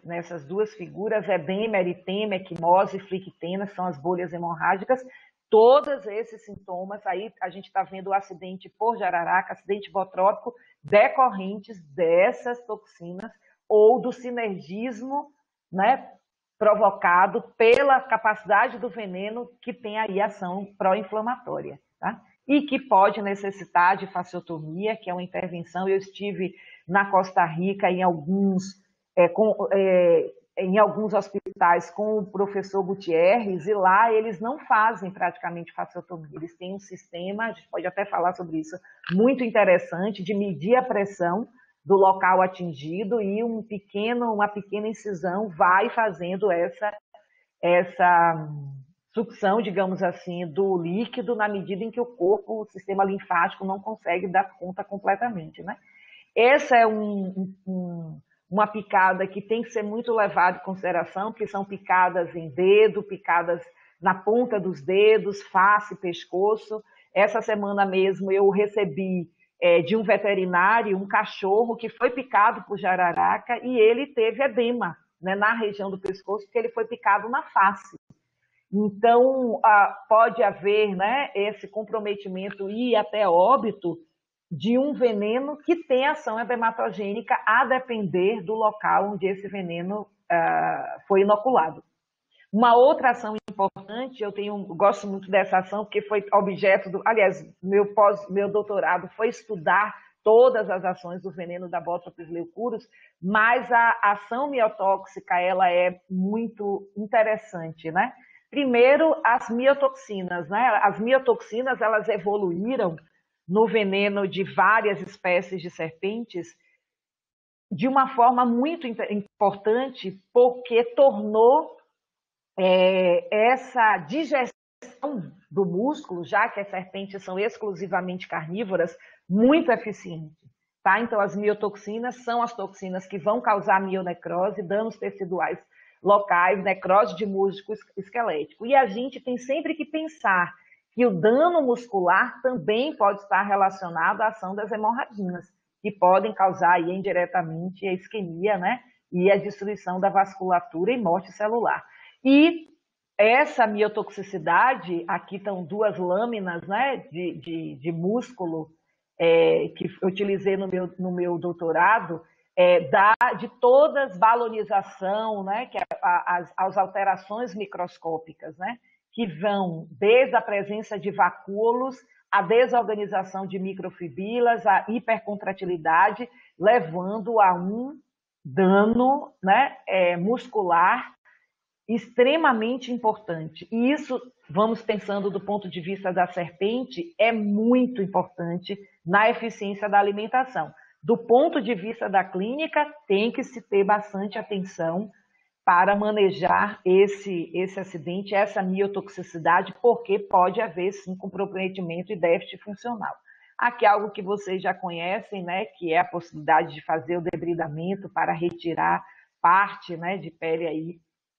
nessas duas figuras, edema, eritema, equimose, flictena, são as bolhas hemorrágicas. Todos esses sintomas, aí a gente está vendo o acidente por jararaca, acidente botrópico, decorrentes dessas toxinas ou do sinergismo, né, provocado pela capacidade do veneno que tem aí ação pró-inflamatória, tá? E que pode necessitar de fasciotomia, que é uma intervenção. Eu estive na Costa Rica em alguns hospitais com o professor Gutierrez, e lá eles não fazem praticamente fasciotomia, eles têm um sistema, a gente pode até falar sobre isso, muito interessante, de medir a pressão do local atingido, e uma pequena incisão vai fazendo essa sucção, digamos assim, do líquido, na medida em que o corpo, o sistema linfático não consegue dar conta completamente, né? Essa é uma picada que tem que ser muito levada em consideração, porque são picadas em dedo, picadas na ponta dos dedos, face, pescoço. Essa semana mesmo eu recebi de um veterinário um cachorro que foi picado por jararaca e ele teve edema, né, na região do pescoço, porque ele foi picado na face. Então, pode haver, né, esse comprometimento e até óbito de um veneno que tem ação edematogênica, a depender do local onde esse veneno foi inoculado. Uma outra ação importante, eu gosto muito dessa ação, porque foi objeto aliás, meu doutorado foi estudar todas as ações do veneno da Botrops leucurus, mas a ação miotóxica, ela é muito interessante, né? Primeiro, as miotoxinas, né? As miotoxinas, elas evoluíram no veneno de várias espécies de serpentes de uma forma muito importante, porque tornou essa digestão do músculo, já que as serpentes são exclusivamente carnívoras, muito eficiente. Tá? Então, as miotoxinas são as toxinas que vão causar mionecrose, danos teciduais locais, necrose de músculo esquelético. E a gente tem sempre que pensar que o dano muscular também pode estar relacionado à ação das hemorraginas, que podem causar aí, indiretamente a isquemia, né? E a destruição da vasculatura e morte celular. E essa miotoxicidade, aqui estão duas lâminas, né, de músculo que eu utilizei no meu doutorado, de todas balonização, né, que as alterações microscópicas, né, que vão desde a presença de vacúolos, a desorganização de microfibrilas, a hipercontratilidade, levando a um dano, né, muscular extremamente importante. E isso, vamos pensando do ponto de vista da serpente, é muito importante na eficiência da alimentação. Do ponto de vista da clínica, tem que se ter bastante atenção para manejar esse acidente, essa miotoxicidade, porque pode haver, sim, comprometimento e déficit funcional. Aqui algo que vocês já conhecem, né, que é a possibilidade de fazer o debridamento para retirar parte, né, de pele aí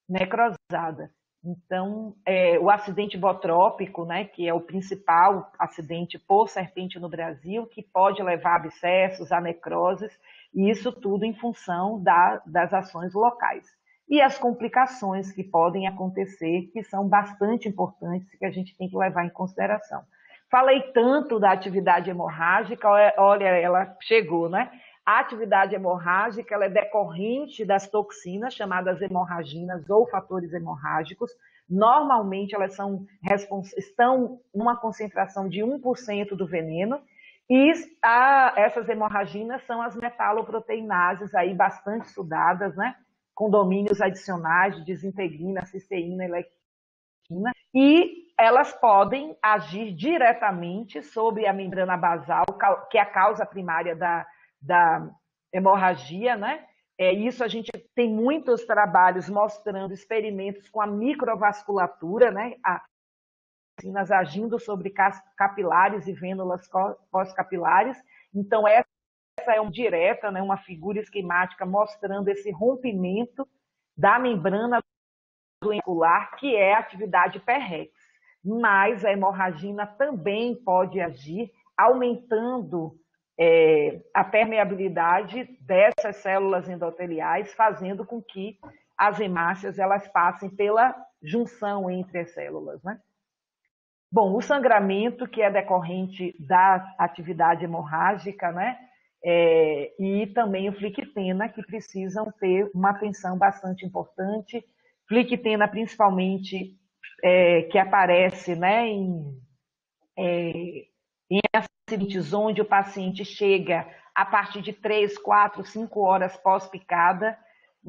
necrosada. Então, o acidente botrópico, né, que é o principal acidente por serpente no Brasil, que pode levar a abscessos, a necroses, e isso tudo em função das ações locais. E as complicações que podem acontecer, que são bastante importantes, que a gente tem que levar em consideração. Falei tanto da atividade hemorrágica, olha, ela chegou, né? A atividade hemorrágica, ela é decorrente das toxinas, chamadas hemorraginas ou fatores hemorrágicos. Normalmente, elas estão numa concentração de 1% do veneno, E essas hemorraginas são as metaloproteinases aí bastante estudadas, né? Com domínios adicionais de desintegrina, cisteína e lectina, e elas podem agir diretamente sobre a membrana basal, que é a causa primária da hemorragia, né? Isso a gente tem muitos trabalhos mostrando experimentos com a microvasculatura, né? Vacinas agindo sobre capilares e vênulas pós-capilares. Então, essa é uma direta, né, uma figura esquemática mostrando esse rompimento da membrana doencular, que é a atividade PERREX. Mas a hemorragina também pode agir aumentando a permeabilidade dessas células endoteliais, fazendo com que as hemácias elas passem pela junção entre as células, né? Bom, o sangramento, que é decorrente da atividade hemorrágica, né? E também o flictena, que precisam ter uma atenção bastante importante. Flictena, principalmente, que aparece, né, em acidentes onde o paciente chega a partir de 3, 4, 5 horas pós-picada.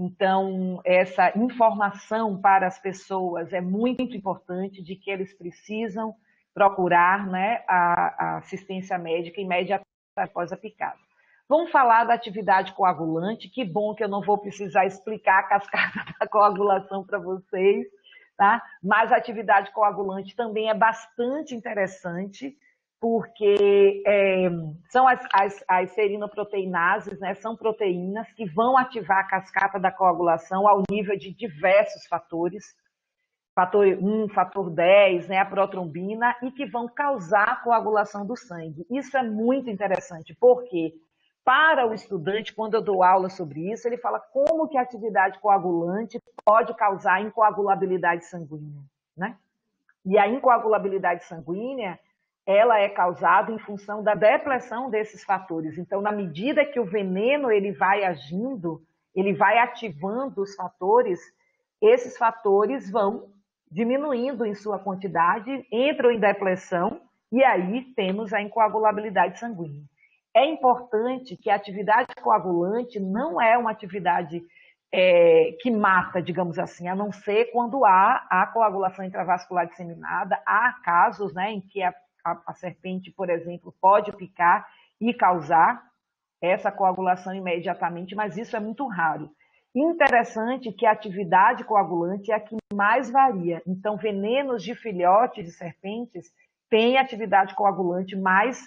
Então, essa informação para as pessoas é muito importante, de que eles precisam procurar, né, a assistência médica imediatamente após a picada. Vamos falar da atividade coagulante. Que bom que eu não vou precisar explicar a cascata da coagulação para vocês, tá? Mas a atividade coagulante também é bastante interessante, porque são as serinoproteinases, né? São proteínas que vão ativar a cascata da coagulação ao nível de diversos fatores, fator 1, fator 10, né? A protrombina, e que vão causar a coagulação do sangue. Isso é muito interessante, porque para o estudante, quando eu dou aula sobre isso, ele fala como que a atividade coagulante pode causar incoagulabilidade sanguínea, né? E a incoagulabilidade sanguínea, ela é causada em função da depressão desses fatores. Então, na medida que o veneno ele vai agindo, ele vai ativando os fatores, esses fatores vão diminuindo em sua quantidade, entram em depressão, e aí temos a incoagulabilidade sanguínea. É importante que a atividade coagulante não é uma atividade que mata, digamos assim, a não ser quando há a coagulação intravascular disseminada. Há casos, né, em que a serpente, por exemplo, pode picar e causar essa coagulação imediatamente, mas isso é muito raro. Interessante que a atividade coagulante é a que mais varia. Então, venenos de filhotes de serpentes têm atividade coagulante mais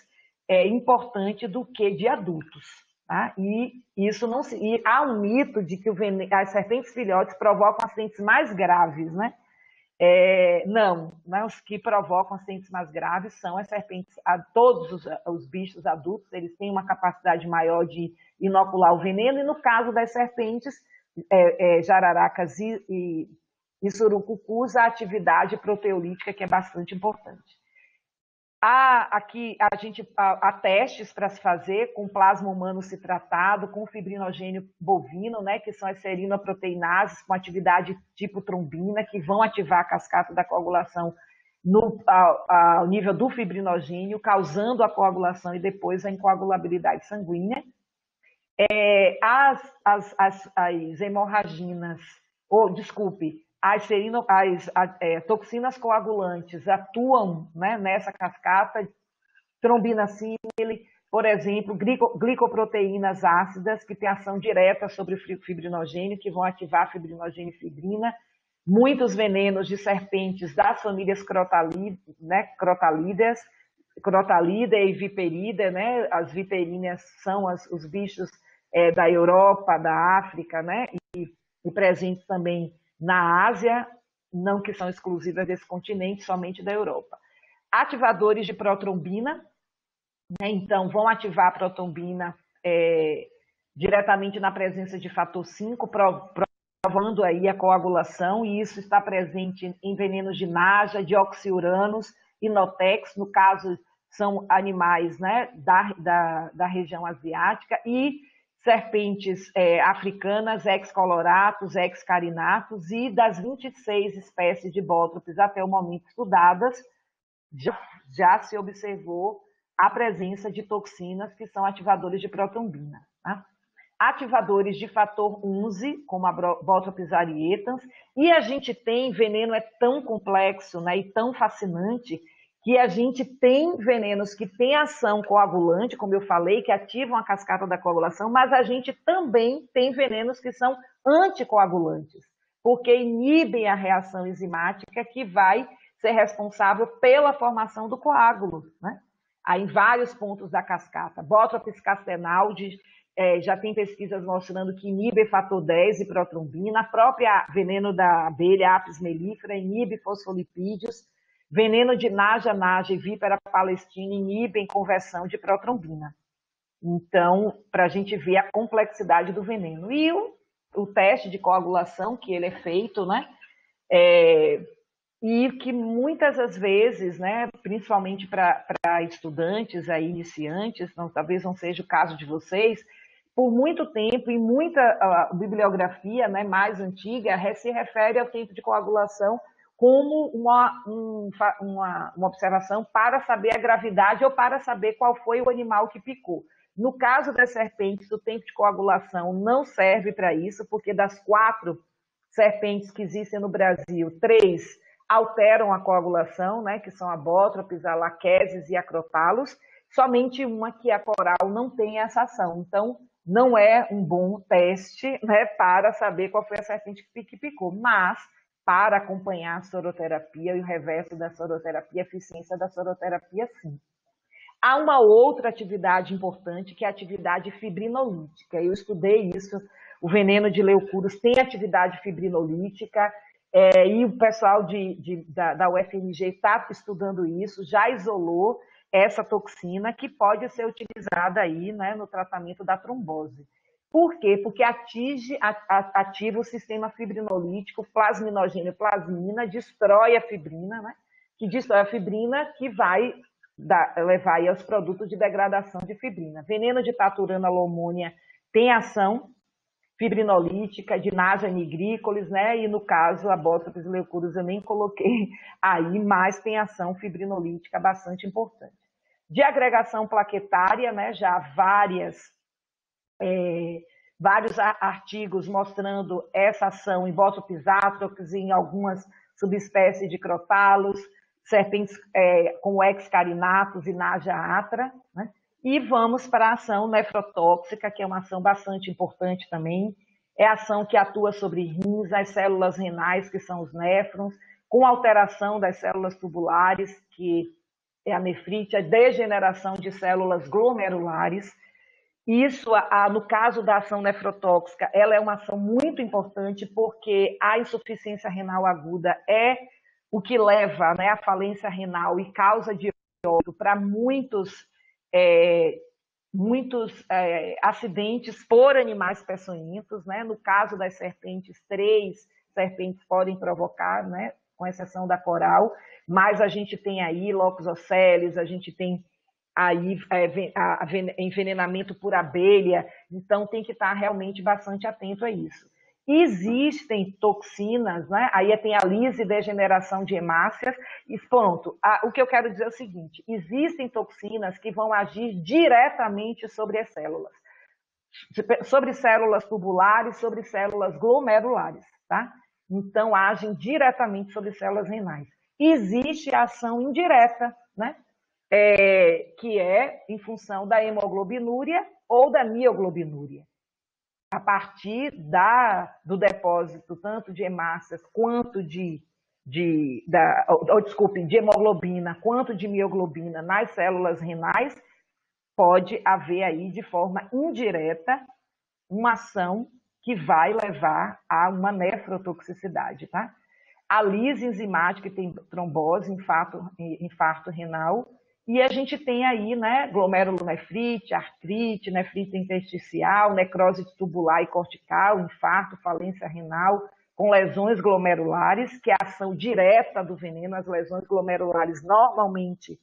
importante do que de adultos. Tá? E isso não se... E há um mito de que as serpentes filhotes provocam acidentes mais graves, né? Não, os que provocam acidentes mais graves são as serpentes. Todos os bichos adultos, eles têm uma capacidade maior de inocular o veneno, e no caso das serpentes, jararacas e surucucus, a atividade proteolítica, que é bastante importante. Aqui há testes para se fazer com plasma humano citratado, com fibrinogênio bovino, né, que são as serinoproteinases com atividade tipo trombina, que vão ativar a cascata da coagulação ao nível do fibrinogênio, causando a coagulação e depois a incoagulabilidade sanguínea. As hemorraginas, as toxinas coagulantes atuam, né, nessa cascata, trombina símile, por exemplo, glicoproteínas ácidas, que têm ação direta sobre o fibrinogênio, que vão ativar a fibrinogênio e fibrina, muitos venenos de serpentes das famílias Crotalídeas, Crotalida e Viperida, né? As viperíneas são os bichos da Europa, da África, né? E presentes também na Ásia, não que são exclusivas desse continente, somente da Europa. Ativadores de protrombina, né? Então vão ativar a protrombina diretamente na presença de fator 5, provando aí a coagulação, e isso está presente em venenos de naja, dioxiuranos, inotex, no caso são animais, né, da região asiática, e serpentes africanas, ex-coloratus, ex-carinatus, e das 26 espécies de bótropes até o momento estudadas, já se observou a presença de toxinas que são ativadores de protrombina. Tá? Ativadores de fator 11, como a Botrops arietans, e a gente tem, veneno é tão complexo, né, e tão fascinante, que a gente tem venenos que têm ação coagulante, como eu falei, que ativam a cascata da coagulação, mas a gente também tem venenos que são anticoagulantes, porque inibem a reação enzimática que vai ser responsável pela formação do coágulo, né? Aí, em vários pontos da cascata. Botrops castenaldi, já tem pesquisas mostrando que inibe fator 10 e protrombina, a própria veneno da abelha Apis mellifera inibe fosfolipídios, veneno de Naja e Vipera palestina inibem conversão de protrombina. Então, para a gente ver a complexidade do veneno. E o teste de coagulação, que ele é feito, né? E que muitas das vezes, né, principalmente para estudantes aí, iniciantes, talvez não seja o caso de vocês, por muito tempo, e muita bibliografia, né, mais antiga se refere ao tempo de coagulação como uma observação para saber a gravidade ou para saber qual foi o animal que picou. No caso das serpentes, o tempo de coagulação não serve para isso, porque das 4 serpentes que existem no Brasil, 3 alteram a coagulação, né, que são a Botrops, a Lachesis e a Crotalus, somente uma, que é a coral, não tem essa ação. Então, não é um bom teste, né, para saber qual foi a serpente que picou, mas para acompanhar a soroterapia e o reverso da soroterapia, a eficiência da soroterapia, sim. Há uma outra atividade importante, que é a atividade fibrinolítica. Eu estudei isso, o veneno de leucurus tem atividade fibrinolítica, e o pessoal da UFMG está estudando isso, já isolou essa toxina que pode ser utilizada aí, né, no tratamento da trombose. Por quê? Porque ativa o sistema fibrinolítico, plasminogênio e plasmina, destrói a fibrina, né? Que destrói a fibrina, que vai levar aí aos produtos de degradação de fibrina. Veneno de taturana lomônia tem ação fibrinolítica, de Naja nigricolis, né? E no caso, a Botrops leucurus eu nem coloquei aí, mas tem ação fibrinolítica bastante importante. De agregação plaquetária, né? Já vários artigos mostrando essa ação em Botrops atrox, em algumas subespécies de Crotalus, serpentes como Excarinatus e Naja atra, né? E vamos para a ação nefrotóxica, que é uma ação bastante importante também. É a ação que atua sobre rins, as células renais, que são os néfrons, com alteração das células tubulares, que é a nefrite, a degeneração de células glomerulares. Isso, no caso da ação nefrotóxica, ela é uma ação muito importante, porque a insuficiência renal aguda é o que leva, né, à falência renal e causa de óbito para muitos acidentes por animais peçonhentos, né? No caso das serpentes, 3 serpentes podem provocar, né? Com exceção da coral, mas a gente tem aí locus ocellis, a gente tem aí envenenamento por abelha, então tem que estar realmente bastante atento a isso. Existem toxinas, né? Aí tem a lise e degeneração de hemácias, e pronto. O que eu quero dizer é o seguinte: existem toxinas que vão agir diretamente sobre as células, sobre células tubulares, sobre células glomerulares, tá? Então, agem diretamente sobre células renais. Existe a ação indireta, né? Que é em função da hemoglobinúria ou da mioglobinuria. A partir do depósito tanto de hemácias quanto de hemoglobina quanto de mioglobina nas células renais, pode haver aí de forma indireta uma ação que vai levar a uma nefrotoxicidade, tá? A lise enzimática tem trombose, infarto renal, e a gente tem aí, né, glomerulonefrite, artrite, nefrite intersticial, necrose tubular e cortical, infarto, falência renal, com lesões glomerulares, que é a ação direta do veneno. As lesões glomerulares, normalmente,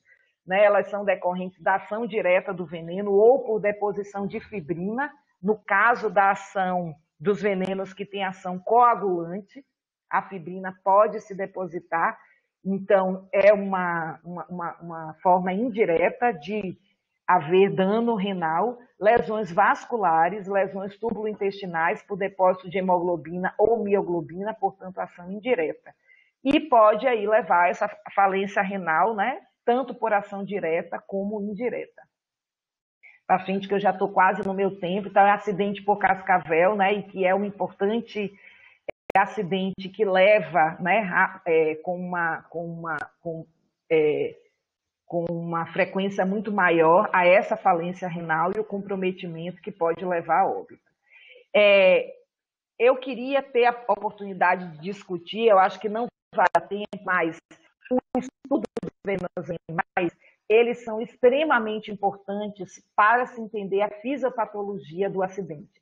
né, elas são decorrentes da ação direta do veneno ou por deposição de fibrina, no caso da ação dos venenos que tem ação coagulante, a fibrina pode se depositar, Então, é uma forma indireta de haver dano renal, lesões vasculares, lesões tubulointestinais por depósito de hemoglobina ou mioglobina, portanto, ação indireta. E pode aí levar a essa falência renal, né, tanto por ação direta como indireta. Para frente, que eu já estou quase no meu tempo, então é acidente por cascavel, né, e que é um importante acidente que leva, né, com uma frequência muito maior a essa falência renal e o comprometimento que pode levar a óbito. Eu queria ter a oportunidade de discutir, eu acho que não vai dar tempo, mas o estudo dos venenos animais, eles são extremamente importantes para se entender a fisiopatologia do acidente.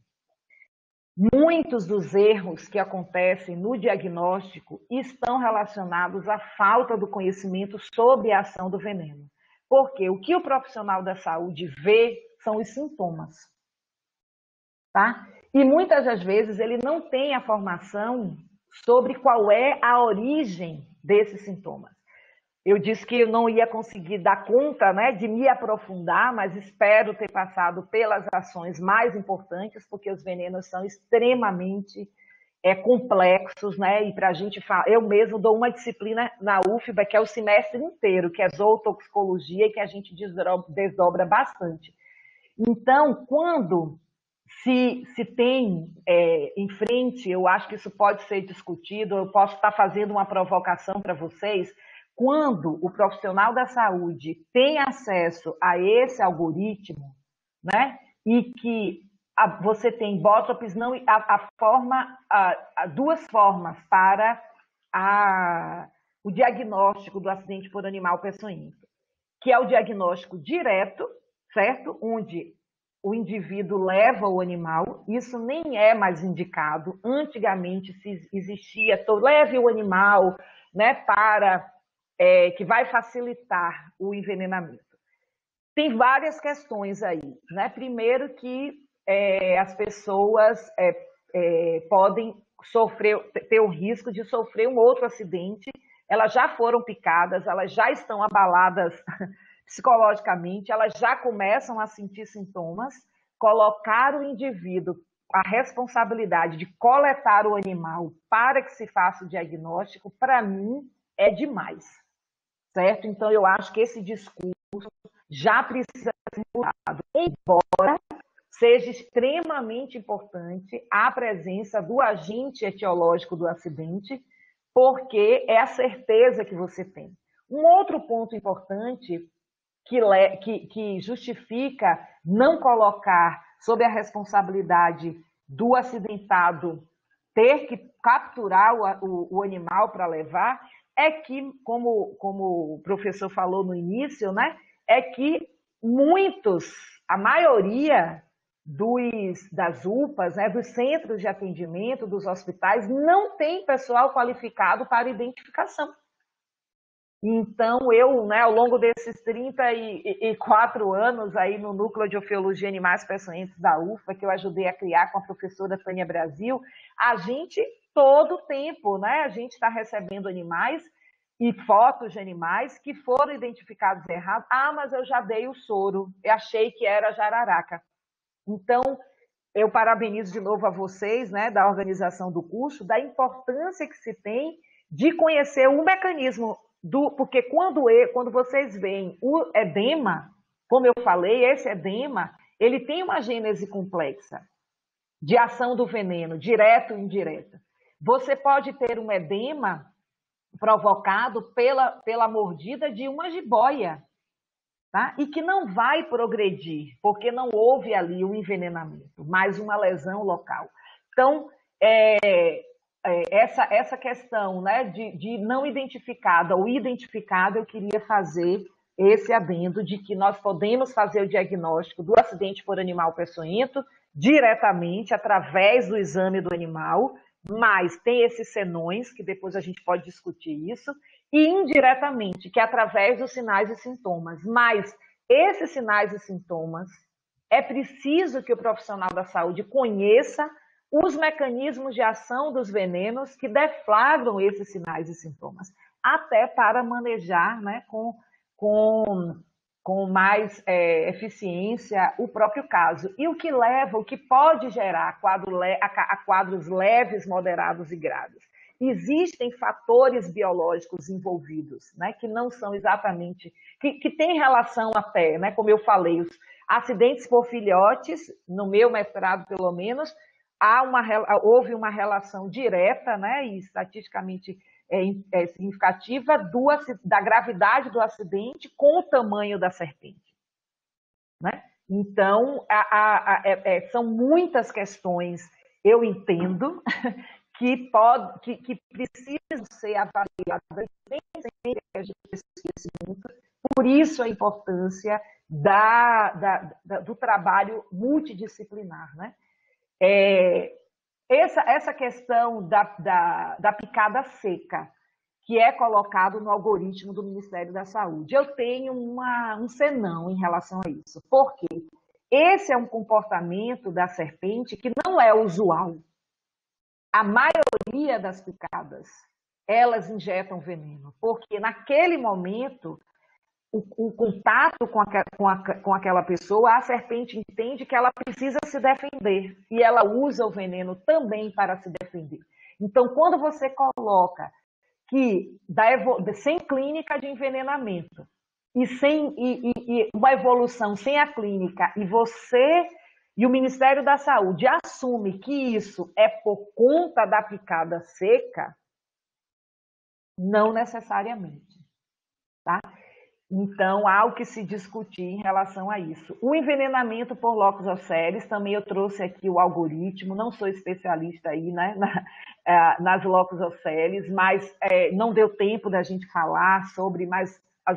Muitos dos erros que acontecem no diagnóstico estão relacionados à falta do conhecimento sobre a ação do veneno. Porque o que o profissional da saúde vê são os sintomas. Tá? E muitas das vezes ele não tem a formação sobre qual é a origem desses sintomas. Eu disse que eu não ia conseguir dar conta, né, de me aprofundar, mas espero ter passado pelas ações mais importantes, porque os venenos são extremamente complexos, né? E para a gente falar, eu mesmo dou uma disciplina na UFBA, que é o semestre inteiro, que é zootoxicologia, e que a gente desdobra bastante. Então, quando se tem em frente, eu acho que isso pode ser discutido, eu posso estar fazendo uma provocação para vocês. Quando o profissional da saúde tem acesso a esse algoritmo, né, e que você tem bottops, não, duas formas para o diagnóstico do acidente por animal peçonhento, que é o diagnóstico direto, certo? Onde o indivíduo leva o animal, isso nem é mais indicado. Antigamente se existia, leve o animal, né, que vai facilitar o envenenamento. Tem várias questões aí, né? Primeiro que as pessoas podem ter o risco de sofrer um outro acidente, elas já foram picadas, elas já estão abaladas psicologicamente, elas já começam a sentir sintomas, colocar o indivíduo a responsabilidade de coletar o animal para que se faça o diagnóstico, para mim, é demais. Certo? Então, eu acho que esse discurso já precisa ser mudado, embora seja extremamente importante a presença do agente etiológico do acidente, porque é a certeza que você tem. Um outro ponto importante que justifica não colocar sob a responsabilidade do acidentado ter que capturar o animal para levar, é que, como o professor falou no início, né, é que a maioria das UPAs, né, dos centros de atendimento, dos hospitais, não tem pessoal qualificado para identificação. Então, né, ao longo desses 34 anos aí no Núcleo de Ofiologia Animais Peçonhentos da UFA, que eu ajudei a criar com a professora Tânia Brasil, a gente, todo o tempo, né, a gente está recebendo animais e fotos de animais que foram identificados errados. Ah, mas eu já dei o soro, eu achei que era jararaca. Então, eu parabenizo de novo a vocês, né, da organização do curso, da importância que se tem de conhecer o mecanismo porque quando vocês veem o edema, como eu falei, esse edema, ele tem uma gênese complexa de ação do veneno, direta ou indireta. Você pode ter um edema provocado pela mordida de uma jiboia, tá? E que não vai progredir, porque não houve ali um envenenamento, mas uma lesão local. Então, essa questão, né, de não identificada ou identificada, eu queria fazer esse adendo de que nós podemos fazer o diagnóstico do acidente por animal peçonhento diretamente através do exame do animal, mas tem esses senões, que depois a gente pode discutir isso, e indiretamente, que é através dos sinais e sintomas. Mas esses sinais e sintomas, é preciso que o profissional da saúde conheça os mecanismos de ação dos venenos que deflagram esses sinais e sintomas. até para manejar, né, com mais eficiência o próprio caso. E o que pode gerar a quadros leves, moderados e graves. Existem fatores biológicos envolvidos, né, que não são exatamente, que têm relação até, né, como eu falei, os acidentes por filhotes, no meu mestrado pelo menos, houve uma relação direta, né, e estatisticamente significativa da gravidade do acidente com o tamanho da serpente, né? Então, são muitas questões, eu entendo, que precisam ser avaliadas sem esquecimento. Por isso a importância do trabalho multidisciplinar, né? Essa questão da picada seca, que é colocado no algoritmo do Ministério da Saúde, eu tenho um senão em relação a isso. Por quê? Esse é um comportamento da serpente que não é usual. A maioria das picadas, elas injetam veneno, porque naquele momento, o contato com aquela pessoa, a serpente entende que ela precisa se defender e ela usa o veneno também para se defender. Então, quando você coloca que sem clínica de envenenamento e uma evolução sem a clínica, e você e o Ministério da Saúde assume que isso é por conta da picada seca, não necessariamente, tá? Então, há o que se discutir em relação a isso. O envenenamento por locus oceles, também eu trouxe aqui o algoritmo, não sou especialista aí, né, nas locus oceles, mas não deu tempo da gente falar sobre, mas as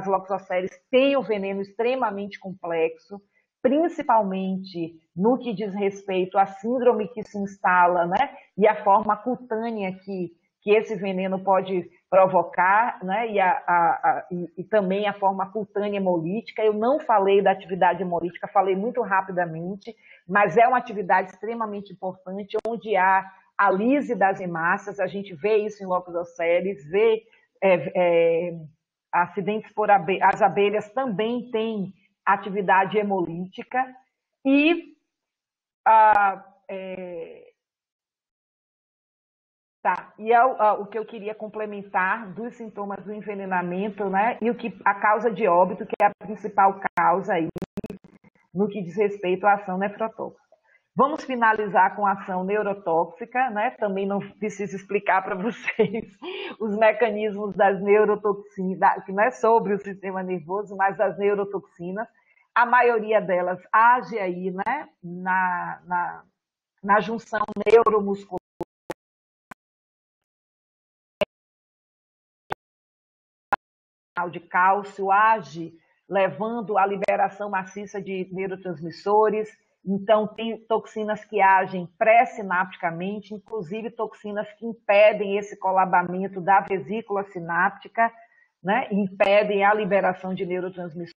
locus oceles têm um veneno extremamente complexo, principalmente no que diz respeito à síndrome que se instala, né, e a forma cutânea que esse veneno pode provocar, né? E também a forma cutânea hemolítica. Eu não falei da atividade hemolítica, falei muito rapidamente, mas é uma atividade extremamente importante, onde há a lise das hemácias, a gente vê isso em locus oceles, vê acidentes por abelhas, as abelhas também têm atividade hemolítica, e tá, e o que eu queria complementar dos sintomas do envenenamento, né? E a causa de óbito, que é a principal causa aí, no que diz respeito à ação nefrotóxica. Vamos finalizar com a ação neurotóxica, né? Também não preciso explicar para vocês os mecanismos das neurotoxinas, que não é sobre o sistema nervoso, mas das neurotoxinas. A maioria delas age aí, né? Na junção neuromuscular de cálcio, age levando à liberação maciça de neurotransmissores. Então, tem toxinas que agem pré-sinapticamente, inclusive toxinas que impedem esse colabamento da vesícula sináptica, né? Impedem a liberação de neurotransmissores,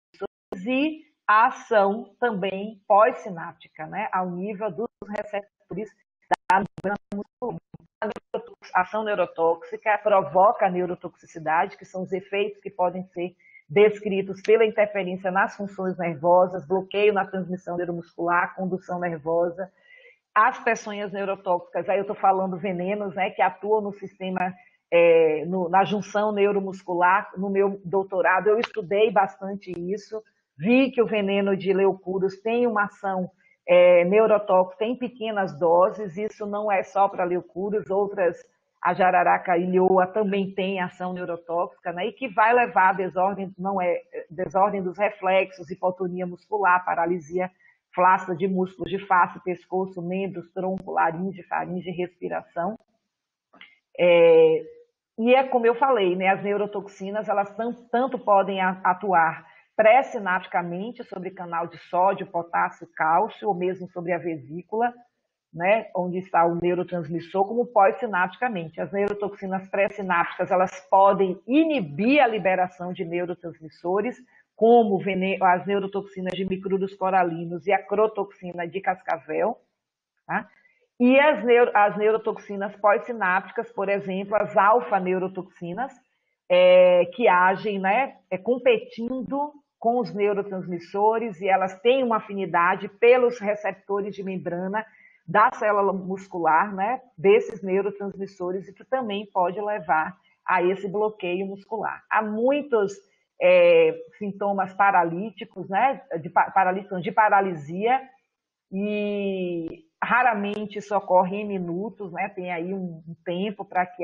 e a ação também pós-sináptica, né? Ao nível dos receptores da membrana muscular. A ação neurotóxica provoca a neurotoxicidade, que são os efeitos que podem ser descritos pela interferência nas funções nervosas, bloqueio na transmissão neuromuscular, condução nervosa. As peçonhas neurotóxicas, aí eu estou falando venenos, né, que atuam no sistema, na junção neuromuscular. No meu doutorado eu estudei bastante isso, vi que o veneno de leucurus tem uma ação neurotóxica em pequenas doses. Isso não é só para leucurus, outras, a jararaca ilhoa também tem ação neurotóxica, né, e que vai levar a desordem dos reflexos, hipotonia muscular, paralisia flácida de músculos de face, pescoço, membros, tronco, laringe, faringe, respiração. E é como eu falei, né, as neurotoxinas, elas tanto podem atuar pré-sinapticamente sobre canal de sódio, potássio, cálcio, ou mesmo sobre a vesícula, né, onde está o neurotransmissor, como pós-sinapticamente. As neurotoxinas pré-sinápticas, elas podem inibir a liberação de neurotransmissores, como as neurotoxinas de micrúrios coralinos e a crotoxina de cascavel, tá? E as neurotoxinas pós-sinápticas, por exemplo, as alfa-neurotoxinas, que agem, né, competindo com os neurotransmissores, e elas têm uma afinidade pelos receptores de membrana da célula muscular, né, desses neurotransmissores, e que também pode levar a esse bloqueio muscular. Há muitos sintomas paralíticos, né, de paralisia, e raramente isso ocorre em minutos, né, tem aí um tempo para que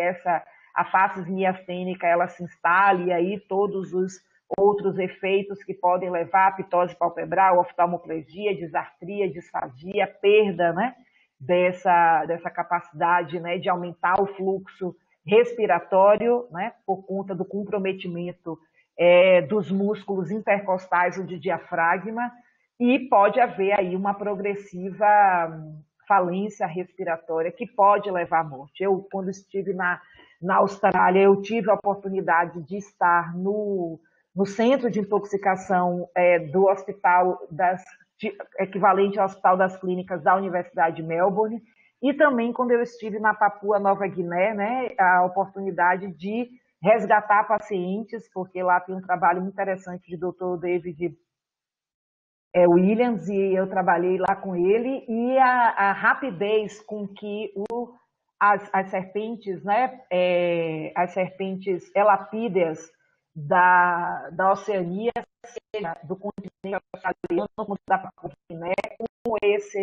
a face miastênica ela se instale, e aí todos os outros efeitos que podem levar a pitose palpebral, oftalmoplegia, disartria, disfagia, perda, né, dessa capacidade, né, de aumentar o fluxo respiratório, né, por conta do comprometimento dos músculos intercostais ou de diafragma, e pode haver aí uma progressiva falência respiratória que pode levar à morte. Eu, quando estive na Austrália, eu tive a oportunidade de estar no centro de intoxicação do hospital equivalente ao Hospital das Clínicas da Universidade de Melbourne, e também quando eu estive na Papua Nova Guiné, né, a oportunidade de resgatar pacientes, porque lá tem um trabalho muito interessante de Dr. David Williams, e eu trabalhei lá com ele, e a rapidez com que as serpentes, né, as serpentes elapídeas da Oceania, seja do continente australiano como da Papua Nova Guiné, com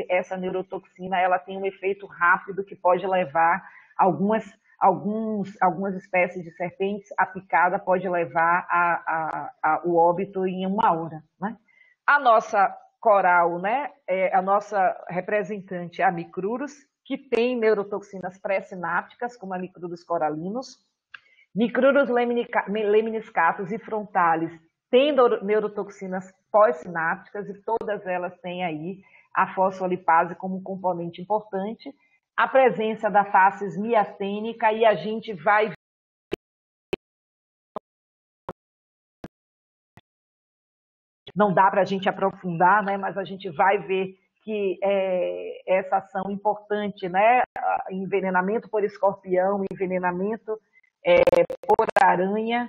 essa neurotoxina, ela tem um efeito rápido que pode levar algumas espécies de serpentes, a picada pode levar o óbito em 1 hora, né? A nossa coral, né, a nossa representante é a Micrurus, que tem neurotoxinas pré-sinápticas, como a Micrurus coralinos. Micrurus lemniscatus e frontalis têm neurotoxinas pós-sinápticas, e todas elas têm aí a fosfolipase como um componente importante. A presença da face miastênica, e a gente vai não dá para a gente aprofundar, né, mas a gente vai ver que essa ação importante, né, envenenamento por escorpião, envenenamento por aranha,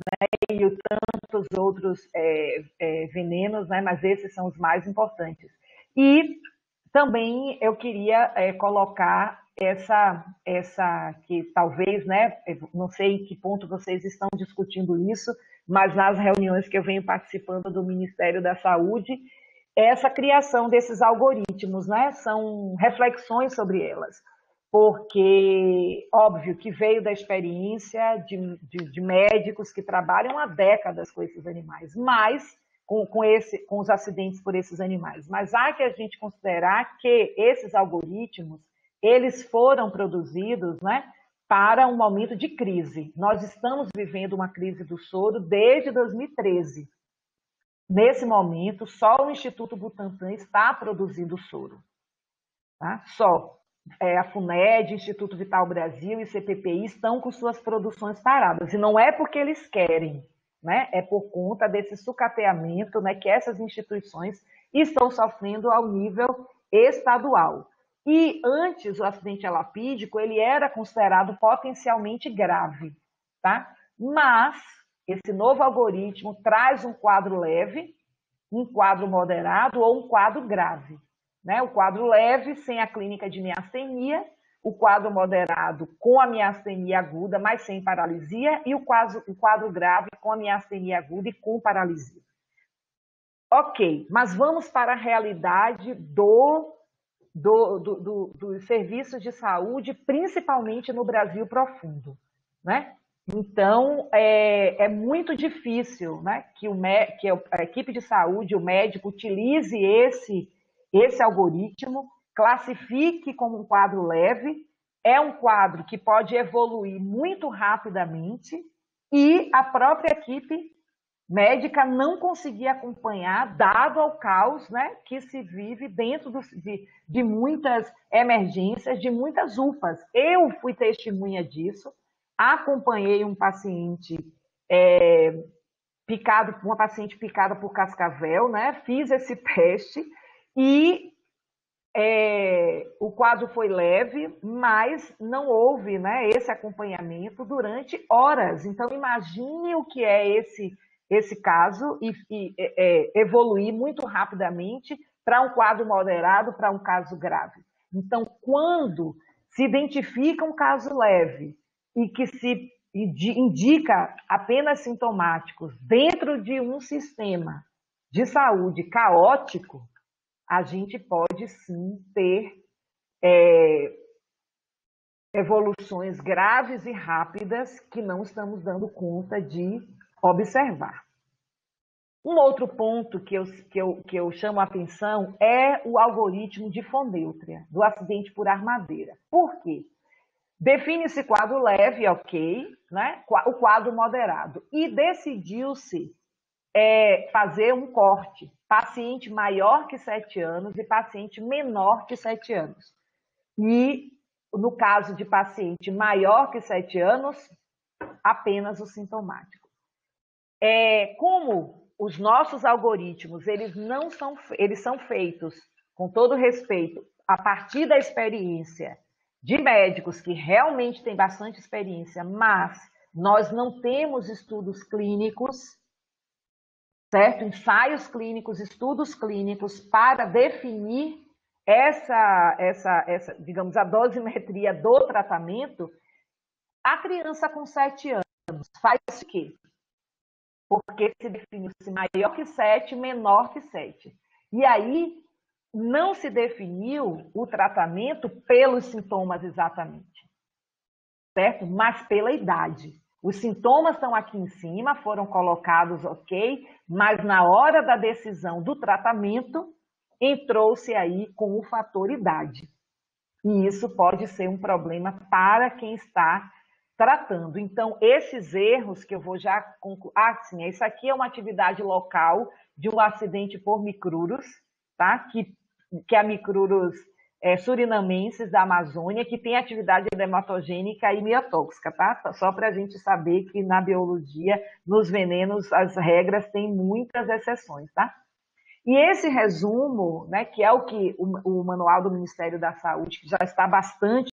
né, e tantos outros venenos, né, mas esses são os mais importantes. E também eu queria colocar essa que talvez, né, não sei em que ponto vocês estão discutindo isso, mas nas reuniões que eu venho participando do Ministério da Saúde, essa criação desses algoritmos, né, são reflexões sobre elas, porque, óbvio, que veio da experiência de médicos que trabalham há décadas com esses animais, mas com os acidentes por esses animais. Mas há que a gente considerar que esses algoritmos, eles foram produzidos, né, para um momento de crise. Nós estamos vivendo uma crise do soro desde 2013. Nesse momento, só o Instituto Butantan está produzindo soro. Tá? Só. A FUNED, Instituto Vital Brasil e CPPI estão com suas produções paradas. E não é porque eles querem, né? É por conta desse sucateamento, né, que essas instituições estão sofrendo ao nível estadual. E antes, o acidente elapídico, ele era considerado potencialmente grave, tá? Mas esse novo algoritmo traz um quadro leve, um quadro moderado ou um quadro grave, né? O quadro leve, sem a clínica de miastenia, o quadro moderado com a miastenia aguda, mas sem paralisia, e o quadro grave com a miastenia aguda e com paralisia. Ok, mas vamos para a realidade dos serviços de saúde, principalmente no Brasil profundo, né? Então, é muito difícil, né, que a equipe de saúde, o médico, utilize esse algoritmo, classifique como um quadro leve, é um quadro que pode evoluir muito rapidamente, e a própria equipe médica não conseguir acompanhar, dado ao caos, né, que se vive dentro de muitas emergências, de muitas UPAs. Eu fui testemunha disso, acompanhei um paciente uma paciente picada por cascavel, né, fiz esse teste, e o quadro foi leve, mas não houve, né, esse acompanhamento durante horas. Então, imagine o que é esse caso e evoluir muito rapidamente para um quadro moderado, para um caso grave. Então, quando se identifica um caso leve e que se indica apenas sintomáticos dentro de um sistema de saúde caótico, a gente pode sim ter evoluções graves e rápidas que não estamos dando conta de observar. Um outro ponto que eu chamo a atenção é o algoritmo de Fonneutria, do acidente por armadeira. Por quê? Define-se quadro leve, ok, né? O quadro moderado. E decidiu-se fazer um corte, paciente maior que 7 anos e paciente menor que 7 anos. E, no caso de paciente maior que 7 anos, apenas o sintomático. Como os nossos algoritmos, eles são feitos, com todo respeito, a partir da experiência de médicos que realmente têm bastante experiência, mas nós não temos estudos clínicos, certo? Ensaios clínicos, estudos clínicos para definir digamos, a dosimetria do tratamento. A criança com 7 anos faz o quê? Porque se definiu-se maior que 7, menor que 7. E aí não se definiu o tratamento pelos sintomas exatamente, certo? Mas pela idade. Os sintomas estão aqui em cima, foram colocados, ok, mas na hora da decisão do tratamento, entrou-se aí com o fator idade. E isso pode ser um problema para quem está tratando. Então, esses erros que eu vou já concluir... sim, isso aqui é uma atividade local de um acidente por micruros, tá? Que é a micruros surinamenses da Amazônia, que tem atividade hematogênica e miotóxica, tá? Só para a gente saber que na biologia, nos venenos, as regras têm muitas exceções, tá? E esse resumo, né, que é o que o manual do Ministério da Saúde, que já está bastante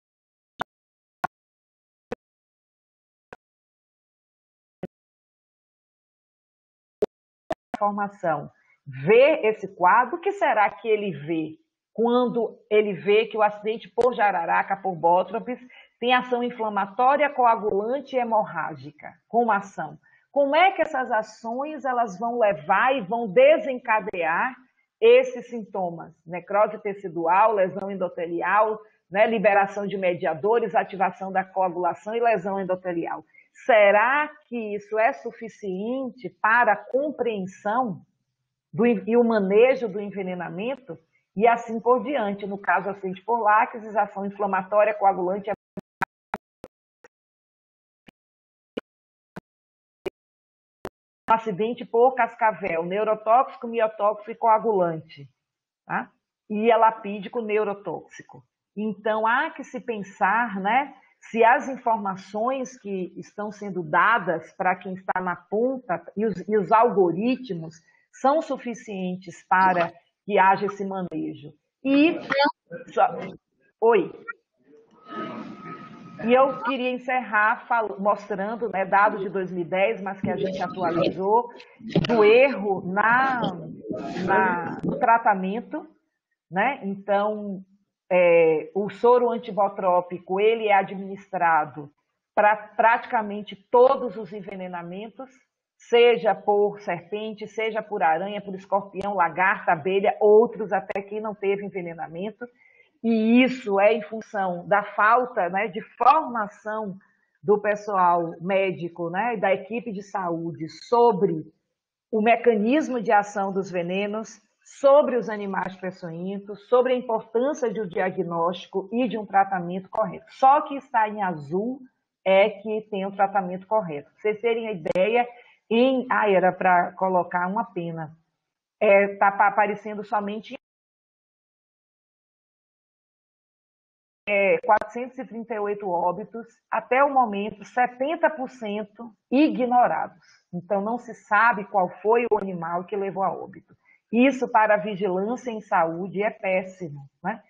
informação, vê esse quadro, o que será que ele vê quando ele vê que o acidente por jararaca, por bótropes, tem ação inflamatória, coagulante e hemorrágica, como ação? Como é que essas ações elas vão levar e vão desencadear esses sintomas? Necrose tecidual, lesão endotelial, né, liberação de mediadores, ativação da coagulação e lesão endotelial. Será que isso é suficiente para a compreensão e o manejo do envenenamento? E assim por diante. No caso, acidente por láxis, ação inflamatória, coagulante, acidente por cascavel, neurotóxico, miotóxico e coagulante, tá? E elapídico neurotóxico. Então, há que se pensar, né, se as informações que estão sendo dadas para quem está na ponta e os algoritmos são suficientes para que haja esse manejo. Oi. E eu queria encerrar mostrando, né, dados de 2010, mas que a gente atualizou, do erro no tratamento, né? Então, o soro antibotrópico, ele é administrado para praticamente todos os envenenamentos, seja por serpente, seja por aranha, por escorpião, lagarta, abelha, outros até quem não teve envenenamento. E isso é em função da falta, né, de formação do pessoal médico, né, da equipe de saúde sobre o mecanismo de ação dos venenos, sobre os animais peçonhentos, sobre a importância de um diagnóstico e de um tratamento correto. Só que está em azul é que tem o tratamento correto. Pra vocês terem a ideia, era para colocar uma pena. Está aparecendo somente 438 óbitos, até o momento 70% ignorados. Então não se sabe qual foi o animal que levou a óbito. Isso para a vigilância em saúde é péssimo, né?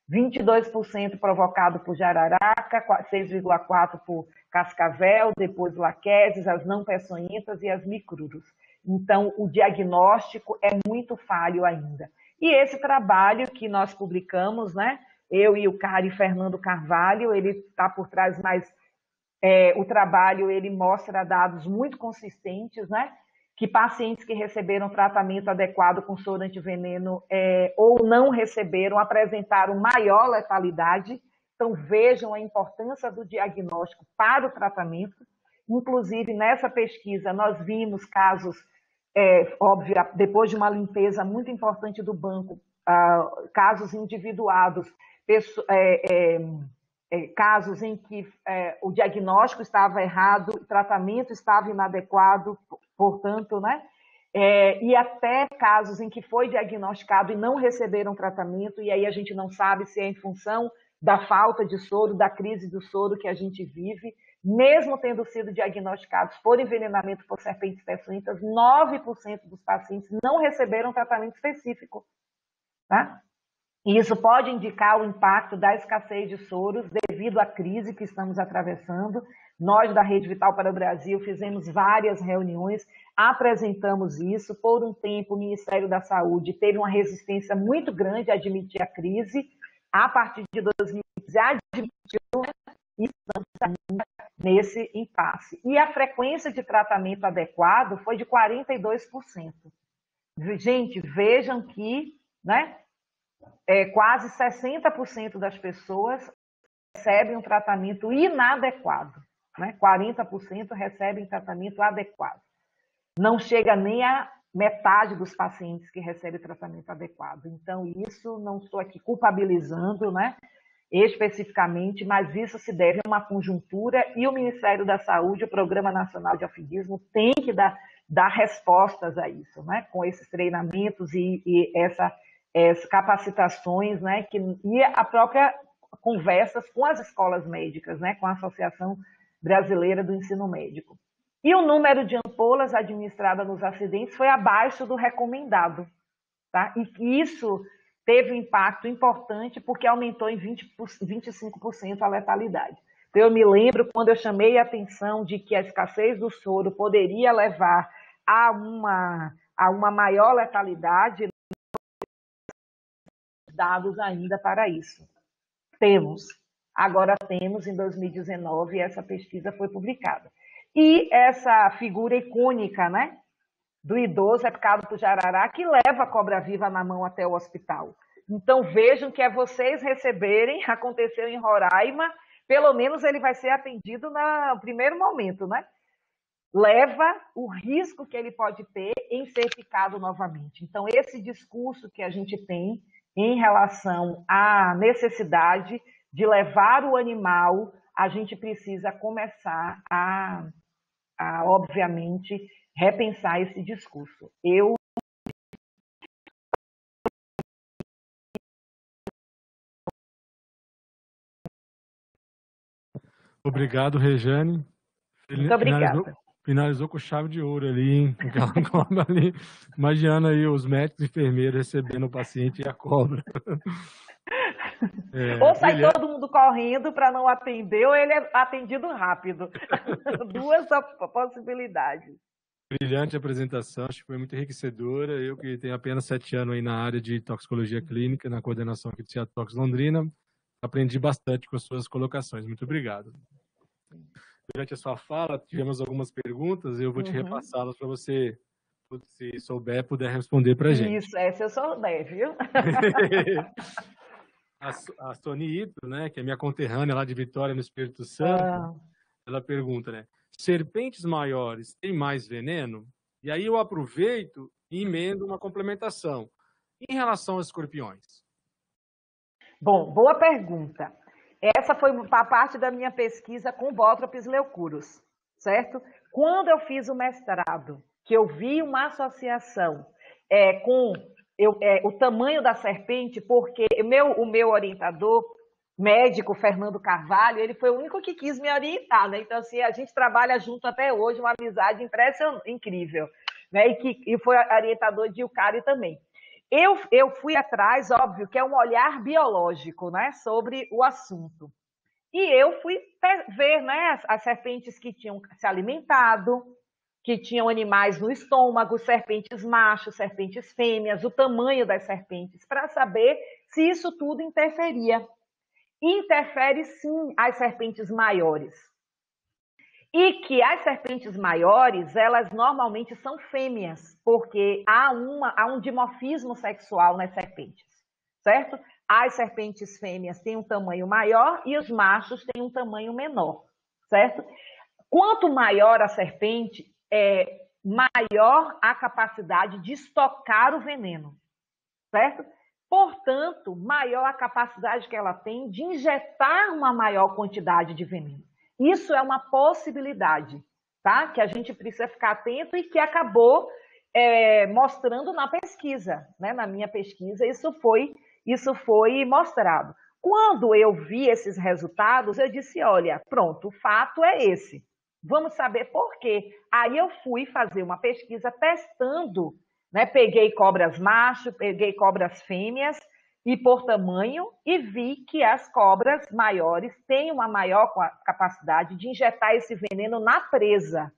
22% provocado por jararaca, 6,4% por cascavel, depois laqueses, as não peçonhentas e as micruros. Então, o diagnóstico é muito falho ainda. E esse trabalho que nós publicamos, né? Eu e o Cari Fernando Carvalho, ele está por trás, mas o trabalho ele mostra dados muito consistentes, né? Que pacientes que receberam tratamento adequado com soro antiveneno ou não receberam apresentaram maior letalidade. Então, vejam a importância do diagnóstico para o tratamento. Inclusive, nessa pesquisa, nós vimos casos, óbvio, depois de uma limpeza muito importante do banco, casos individuados, casos em que o diagnóstico estava errado, o tratamento estava inadequado, portanto, né? E até casos em que foi diagnosticado e não receberam tratamento, e aí a gente não sabe se é em função da falta de soro, da crise do soro que a gente vive, mesmo tendo sido diagnosticados por envenenamento por serpentes peçonhentas, 9% dos pacientes não receberam tratamento específico, tá? E isso pode indicar o impacto da escassez de soros devido à crise que estamos atravessando. Nós, da Rede Vital para o Brasil, fizemos várias reuniões, apresentamos isso. Por um tempo, o Ministério da Saúde teve uma resistência muito grande a admitir a crise. A partir de 2015, admitiu, e estamos ainda nesse impasse. E a frequência de tratamento adequado foi de 42%. Gente, vejam que, né? Quase 60% das pessoas recebem um tratamento inadequado, né? 40% recebem tratamento adequado. Não chega nem a metade dos pacientes que recebem tratamento adequado. Então, isso não estou aqui culpabilizando, né? Especificamente, mas isso se deve a uma conjuntura e o Ministério da Saúde, o Programa Nacional de Alfidismo, tem que dar respostas a isso, né? Com esses treinamentos e essas capacitações, né, e a própria conversas com as escolas médicas, né, com a Associação Brasileira do Ensino Médico. E o número de ampolas administradas nos acidentes foi abaixo do recomendado, tá? E isso teve um impacto importante porque aumentou em 25% a letalidade. Então, eu me lembro quando eu chamei a atenção de que a escassez do soro poderia levar a uma maior letalidade, dados ainda para isso. Agora temos em 2019 essa pesquisa foi publicada. E essa figura icônica, né, do idoso é picado por jararaca que leva a cobra viva na mão até o hospital. Então vejam que vocês receberem, aconteceu em Roraima, pelo menos ele vai ser atendido no primeiro momento, né? Leva o risco que ele pode ter em ser picado novamente. Então esse discurso que a gente tem em relação à necessidade de levar o animal, a gente precisa começar a obviamente, repensar esse discurso. Obrigado, Rejane. Muito obrigada. Finalizou com chave de ouro ali, hein? Aquela cobra ali. Imaginando aí os médicos e enfermeiros recebendo o paciente e a cobra. Ou sai todo mundo correndo para não atender, ou ele é atendido rápido. Duas possibilidades. Brilhante apresentação, acho que foi muito enriquecedora. Eu que tenho apenas 7 anos aí na área de toxicologia clínica, na coordenação aqui do Ciatox Londrina, aprendi bastante com as suas colocações. Muito obrigado. Durante a sua fala, tivemos algumas perguntas, eu vou te repassá-las para você, se souber, puder responder para a gente. Isso, se eu souber, viu? A Sonito, né, que é minha conterrânea lá de Vitória, no Espírito Santo, ela pergunta, né, serpentes maiores têm mais veneno? E aí eu aproveito e emendo uma complementação. Em relação aos escorpiões? Bom, boa pergunta. Essa foi a parte da minha pesquisa com Bótropis leucurus, certo? Quando eu fiz o mestrado, que eu vi uma associação com o tamanho da serpente, porque o meu orientador médico, Fernando Carvalho, ele foi o único que quis me orientar, né? Então, assim, a gente trabalha junto até hoje, uma amizade incrível, né? E foi orientador de Eucário também. Eu fui atrás, óbvio, que é um olhar biológico, né, sobre o assunto. E eu fui ver, né, as serpentes que tinham se alimentado, que tinham animais no estômago, serpentes machos, serpentes fêmeas, o tamanho das serpentes, para saber se isso tudo interferia. Interfere sim as serpentes maiores. E que as serpentes maiores, elas normalmente são fêmeas, porque há um dimorfismo sexual nas serpentes, certo? As serpentes fêmeas têm um tamanho maior e os machos têm um tamanho menor, certo? Quanto maior a serpente, maior a capacidade de estocar o veneno, certo? Portanto, maior a capacidade que ela tem de injetar uma maior quantidade de veneno. Isso é uma possibilidade, tá? Que a gente precisa ficar atento e que acabou mostrando na pesquisa, né? Na minha pesquisa, isso foi mostrado. Quando eu vi esses resultados, eu disse, olha, pronto, o fato é esse. Vamos saber por quê. Aí eu fui fazer uma pesquisa testando, né? Peguei cobras macho, peguei cobras fêmeas, e por tamanho, e vi que as cobras maiores têm uma maior capacidade de injetar esse veneno na presa,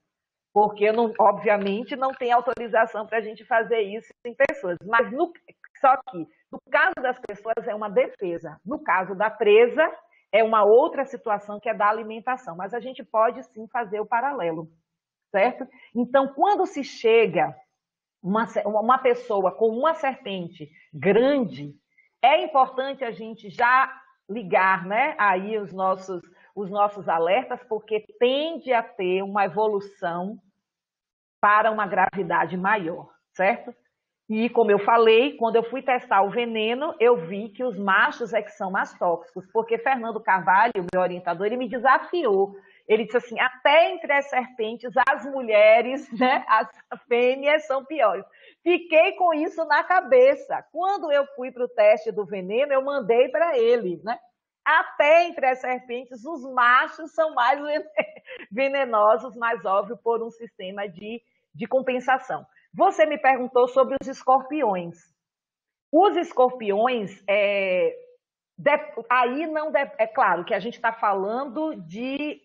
porque, obviamente, não tem autorização para a gente fazer isso em pessoas. Mas, só que, no caso das pessoas, é uma defesa. No caso da presa, é uma outra situação que é da alimentação. Mas a gente pode, sim, fazer o paralelo, certo? Então, quando se chega uma pessoa com uma serpente grande, é importante a gente já ligar, né, aí os nossos alertas, porque tende a ter uma evolução para uma gravidade maior, certo? E, como eu falei, quando eu fui testar o veneno, eu vi que os machos é que são mais tóxicos, porque Fernando Carvalho, meu orientador, ele me desafiou. Ele disse assim, até entre as serpentes, as mulheres, né, as fêmeas são piores. Fiquei com isso na cabeça. Quando eu fui para o teste do veneno, eu mandei para ele, né? Até entre as serpentes, os machos são mais venenosos, mais óbvio, por um sistema de compensação. Você me perguntou sobre os escorpiões. Os escorpiões, aí não é claro que a gente está falando de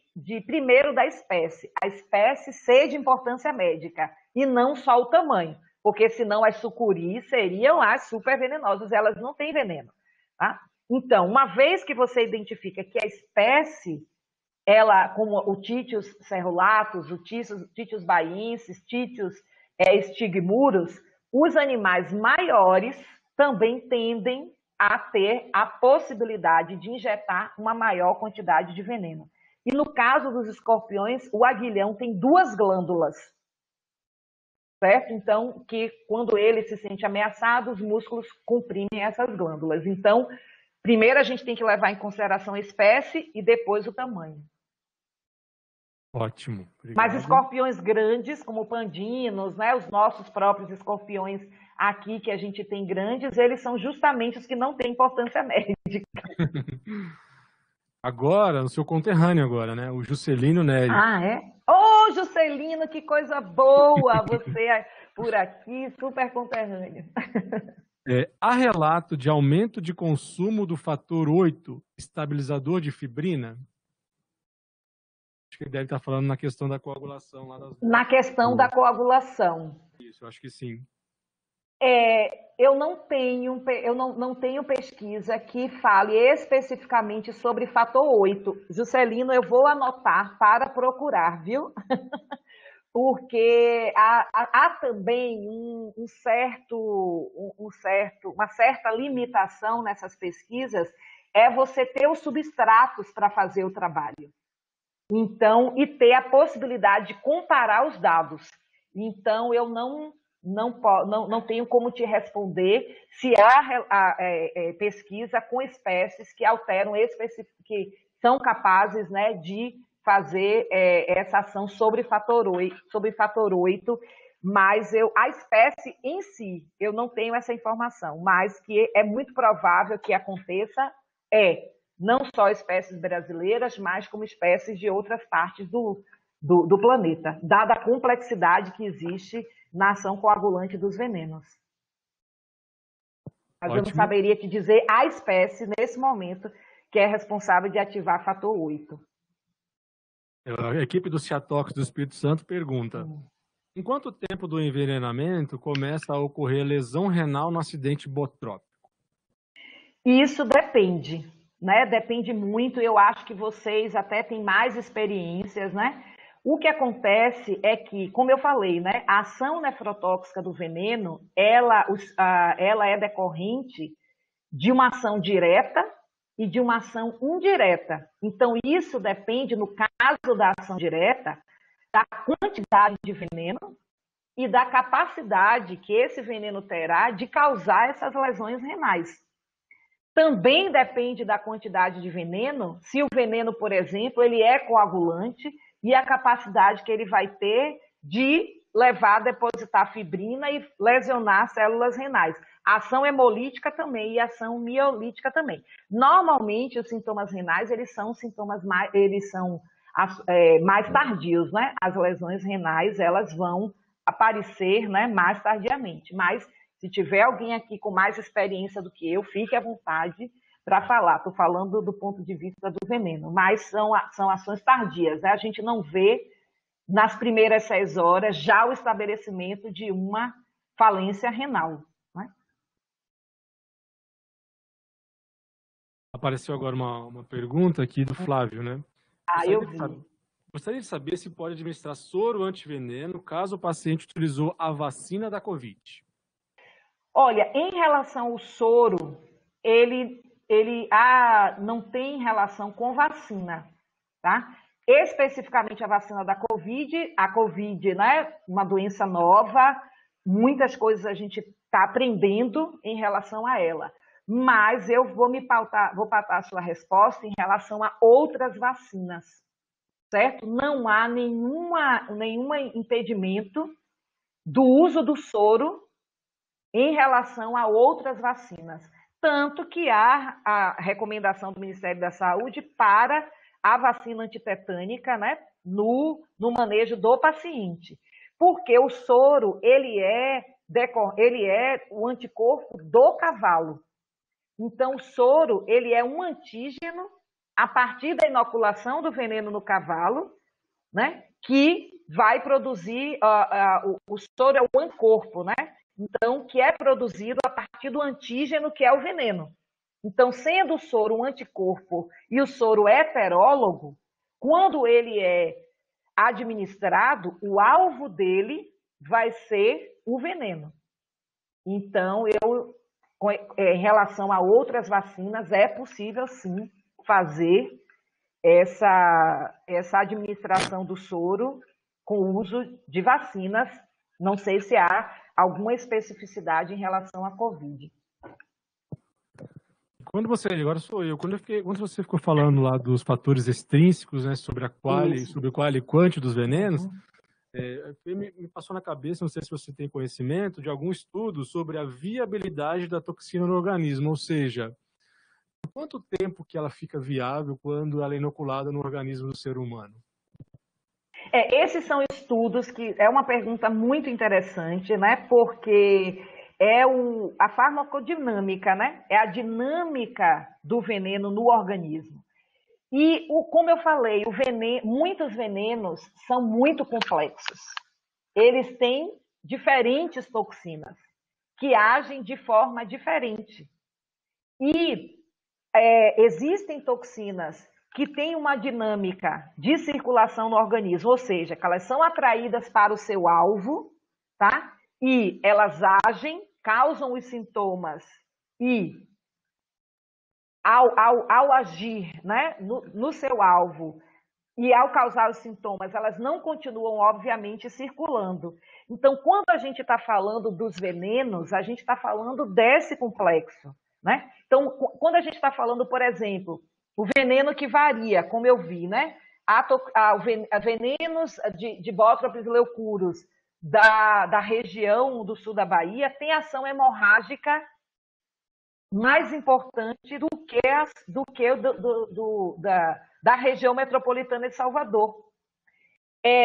primeiro da espécie. A espécie ser de importância médica e não só o tamanho, porque senão as sucuris seriam as super venenosas, elas não têm veneno, tá? Então, uma vez que você identifica que a espécie, ela, como o Titius cerulatus, o Titius baiensis, Titius stigmurus, os animais maiores também tendem a ter a possibilidade de injetar uma maior quantidade de veneno. E no caso dos escorpiões, o aguilhão tem 2 glândulas, certo? Então, que quando ele se sente ameaçado, os músculos comprimem essas glândulas. Então, primeiro a gente tem que levar em consideração a espécie e depois o tamanho. Ótimo. Obrigado. Mas escorpiões grandes, como pandinos, né, os nossos próprios escorpiões aqui que a gente tem grandes, eles são justamente os que não têm importância médica. Agora, no seu conterrâneo agora, né? O Juscelino Neri. Ah, é? Ô, Juscelino, que coisa boa! Você por aqui, super conterrâneo. Há relato de aumento de consumo do fator 8, estabilizador de fibrina? Acho que ele deve estar falando na questão da coagulação. Na questão da coagulação. Isso, eu acho que sim. Eu não tenho pesquisa que fale especificamente sobre fator 8. Juscelino, eu vou anotar para procurar, viu? Porque há também uma certa limitação nessas pesquisas, você ter os substratos para fazer o trabalho. Então, e ter a possibilidade de comparar os dados. Então, eu não tenho como te responder se há pesquisa com espécies que alteram, que são capazes, né, de fazer essa ação sobre fator 8, mas a espécie em si, eu não tenho essa informação, mas que é muito provável que aconteça, não só espécies brasileiras, mas como espécies de outras partes do planeta, dada a complexidade que existe na ação coagulante dos venenos. Mas Ótimo. eu não saberia te dizer a espécie, nesse momento, que é responsável de ativar fator 8. A equipe do Ciatox do Espírito Santo pergunta: em quanto tempo do envenenamento começa a ocorrer lesão renal no acidente botrópico? Isso depende, né? Depende muito. Eu acho que vocês até têm mais experiências, né? O que acontece é que, como eu falei, né? A ação nefrotóxica do veneno, ela é decorrente de uma ação direta e de uma ação indireta. Então, isso depende, no caso da ação direta, da quantidade de veneno e da capacidade que esse veneno terá de causar essas lesões renais. Também depende da quantidade de veneno, se o veneno, por exemplo, ele é coagulante e a capacidade que ele vai ter de levar a depositar fibrina e lesionar células renais. A ação hemolítica também e a ação miolítica também. Normalmente, os sintomas renais, eles são mais tardios, né? As lesões renais, elas vão aparecer, né, mais tardiamente. Mas, se tiver alguém aqui com mais experiência do que eu, fique à vontade para falar. Estou falando do ponto de vista do veneno, mas são ações tardias, né? A gente não vê nas primeiras 6 horas já o estabelecimento de uma falência renal. Né? Apareceu agora uma pergunta aqui do Flávio, né? Eu vi. Gostaria de saber se pode administrar soro antiveneno caso o paciente utilizou a vacina da Covid. Olha, em relação ao soro, ele não tem relação com vacina, tá? Especificamente a vacina da Covid, a Covid, né, uma doença nova, muitas coisas a gente está aprendendo em relação a ela. Mas eu vou pautar a sua resposta em relação a outras vacinas, certo? Não há nenhum impedimento do uso do soro em relação a outras vacinas. Tanto que há a recomendação do Ministério da Saúde para a vacina antitetânica, né, no manejo do paciente. Porque o soro, ele é o anticorpo do cavalo. Então, o soro, ele é um antígeno a partir da inoculação do veneno no cavalo, né, que vai produzir, o soro é o anticorpo, né? Então, que é produzido a partir do antígeno, que é o veneno. Então, sendo o soro um anticorpo e o soro heterólogo, quando ele é administrado, o alvo dele vai ser o veneno. Então, em relação a outras vacinas, é possível, sim, fazer essa administração do soro com o uso de vacinas. Não sei se há alguma especificidade em relação à Covid. Agora sou eu, quando você ficou falando lá dos fatores extrínsecos, né, sobre o qual e quanto dos venenos, me passou na cabeça, não sei se você tem conhecimento, de algum estudo sobre a viabilidade da toxina no organismo, ou seja, quanto tempo que ela fica viável quando ela é inoculada no organismo do ser humano? Esses são estudos que é uma pergunta muito interessante, né? Porque é a farmacodinâmica, né? É a dinâmica do veneno no organismo. E, como eu falei, muitos venenos são muito complexos. Eles têm diferentes toxinas que agem de forma diferente. E existem toxinas que têm uma dinâmica de circulação no organismo, ou seja, que elas são atraídas para o seu alvo, tá? E elas agem, causam os sintomas e, ao agir, né, no seu alvo e ao causar os sintomas, elas não continuam, obviamente, circulando. Então, quando a gente está falando dos venenos, a gente está falando desse complexo, né? Então, quando a gente está falando, por exemplo, o veneno que varia, como eu vi, né? Venenos de Botrytis leucurus da região do sul da Bahia tem ação hemorrágica mais importante do que da região metropolitana de Salvador.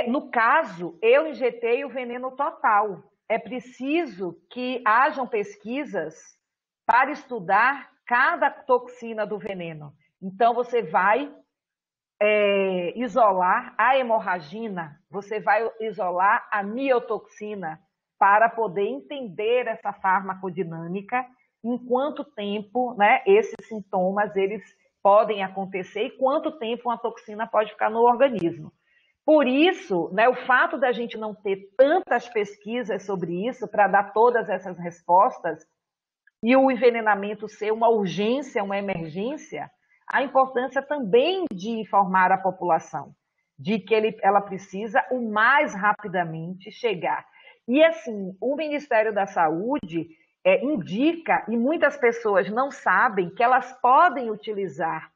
No caso, eu injetei o veneno total. É preciso que hajam pesquisas para estudar cada toxina do veneno. Então, você vai isolar a hemorragina, você vai isolar a miotoxina para poder entender essa farmacodinâmica, em quanto tempo, né, esses sintomas eles podem acontecer e quanto tempo uma toxina pode ficar no organismo. Por isso, né, o fato da gente não ter tantas pesquisas sobre isso para dar todas essas respostas e o envenenamento ser uma urgência, uma emergência, a importância também de informar a população de que ela precisa o mais rapidamente chegar. E assim, o Ministério da Saúde indica, e muitas pessoas não sabem, que elas podem utilizar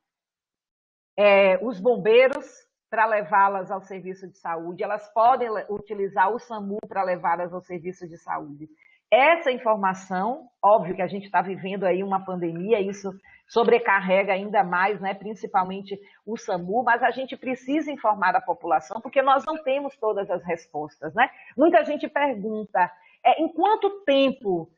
os bombeiros para levá-las ao serviço de saúde, elas podem utilizar o SAMU para levá-las ao serviço de saúde. Essa informação, óbvio que a gente está vivendo aí uma pandemia, isso sobrecarrega ainda mais, né, principalmente o SAMU, mas a gente precisa informar a população, porque nós não temos todas as respostas, né? Muita gente pergunta, em quanto tempo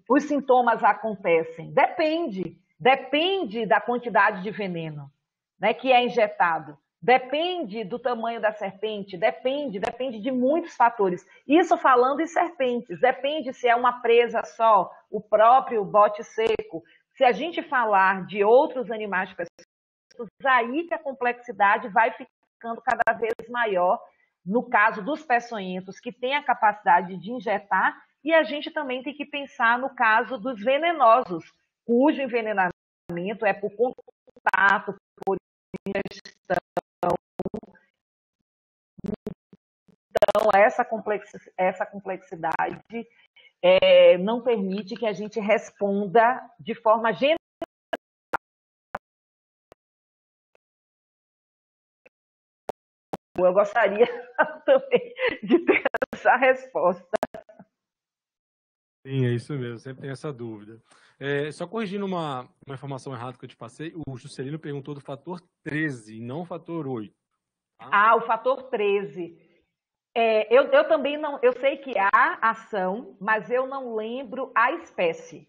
os sintomas acontecem? Depende da quantidade de veneno, né, que é injetado. Depende do tamanho da serpente, depende de muitos fatores. Isso falando em serpentes, depende se é uma presa só, o próprio bote seco. Se a gente falar de outros animais peçonhentos, aí que a complexidade vai ficando cada vez maior, no caso dos peçonhentos, que têm a capacidade de injetar, e a gente também tem que pensar no caso dos venenosos, cujo envenenamento é por contato, por ingestão. Então, essa complexidade não permite que a gente responda de forma general. Eu gostaria também de ter essa resposta. Sim, é isso mesmo, sempre tem essa dúvida. Só corrigindo uma informação errada que eu te passei, o Juscelino perguntou do fator 13, não o fator 8. Tá? O fator 13. Eu também não, eu sei que há ação, mas eu não lembro a espécie.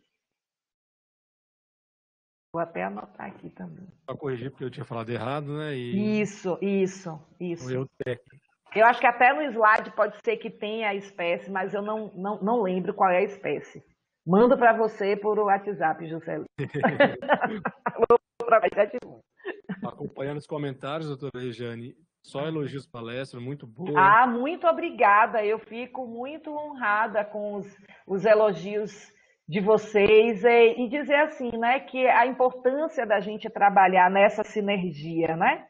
Vou até anotar aqui também. Para corrigir, porque eu tinha falado errado, né? Isso. Eu técnico. Eu acho que até no slide pode ser que tenha a espécie, mas eu não lembro qual é a espécie. Mando para você por WhatsApp, José. Vou aproveitar de novo. Acompanhando os comentários, doutora Regiane, só elogios palestra, muito boa. Muito obrigada. Eu fico muito honrada com os elogios de vocês e dizer assim, né, que a importância da gente trabalhar nessa sinergia, né?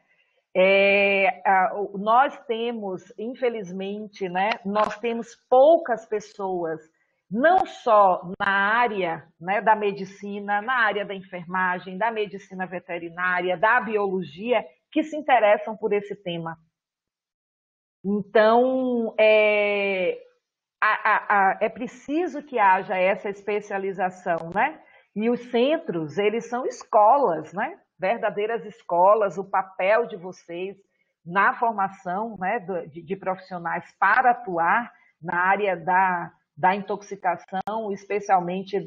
Nós temos, infelizmente, né, nós temos poucas pessoas, não só na área, né, da medicina, na área da enfermagem, da medicina veterinária, da biologia, que se interessam por esse tema. Então, é preciso que haja essa especialização, né? E os centros, eles são escolas, né? Verdadeiras escolas, o papel de vocês na formação, né, de profissionais para atuar na área da intoxicação, especialmente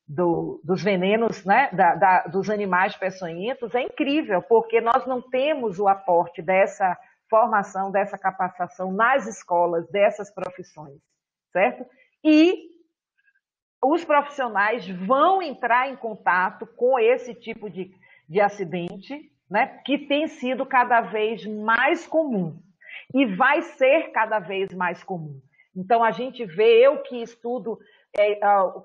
dos venenos, né, dos animais peçonhentos, é incrível, porque nós não temos o aporte dessa formação, dessa capacitação nas escolas dessas profissões, certo? E os profissionais vão entrar em contato com esse tipo de acidente, né, que tem sido cada vez mais comum e vai ser cada vez mais comum. Então, a gente vê, eu que estudo,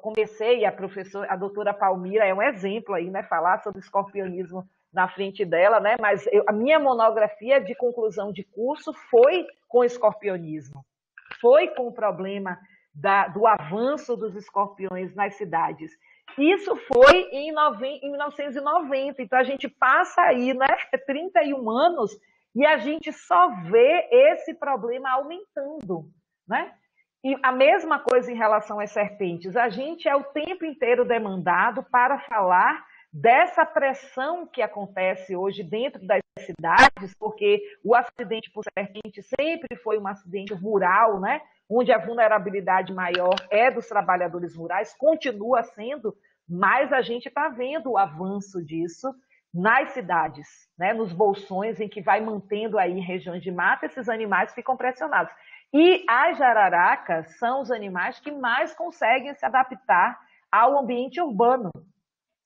comecei, a doutora Palmira é um exemplo aí, né, falar sobre escorpionismo na frente dela, né, mas a minha monografia de conclusão de curso foi com escorpionismo, foi com o problema do avanço dos escorpiões nas cidades. Isso foi em 1990, então a gente passa aí, né, 31 anos e a gente só vê esse problema aumentando, né? E a mesma coisa em relação às serpentes, a gente é o tempo inteiro demandado para falar dessa pressão que acontece hoje dentro das cidades, porque o acidente por serpente sempre foi um acidente rural, né? Onde a vulnerabilidade maior é dos trabalhadores rurais, continua sendo, mas a gente está vendo o avanço disso nas cidades, né? Nos bolsões em que vai mantendo aí regiões de mata, esses animais ficam pressionados. E as jararacas são os animais que mais conseguem se adaptar ao ambiente urbano.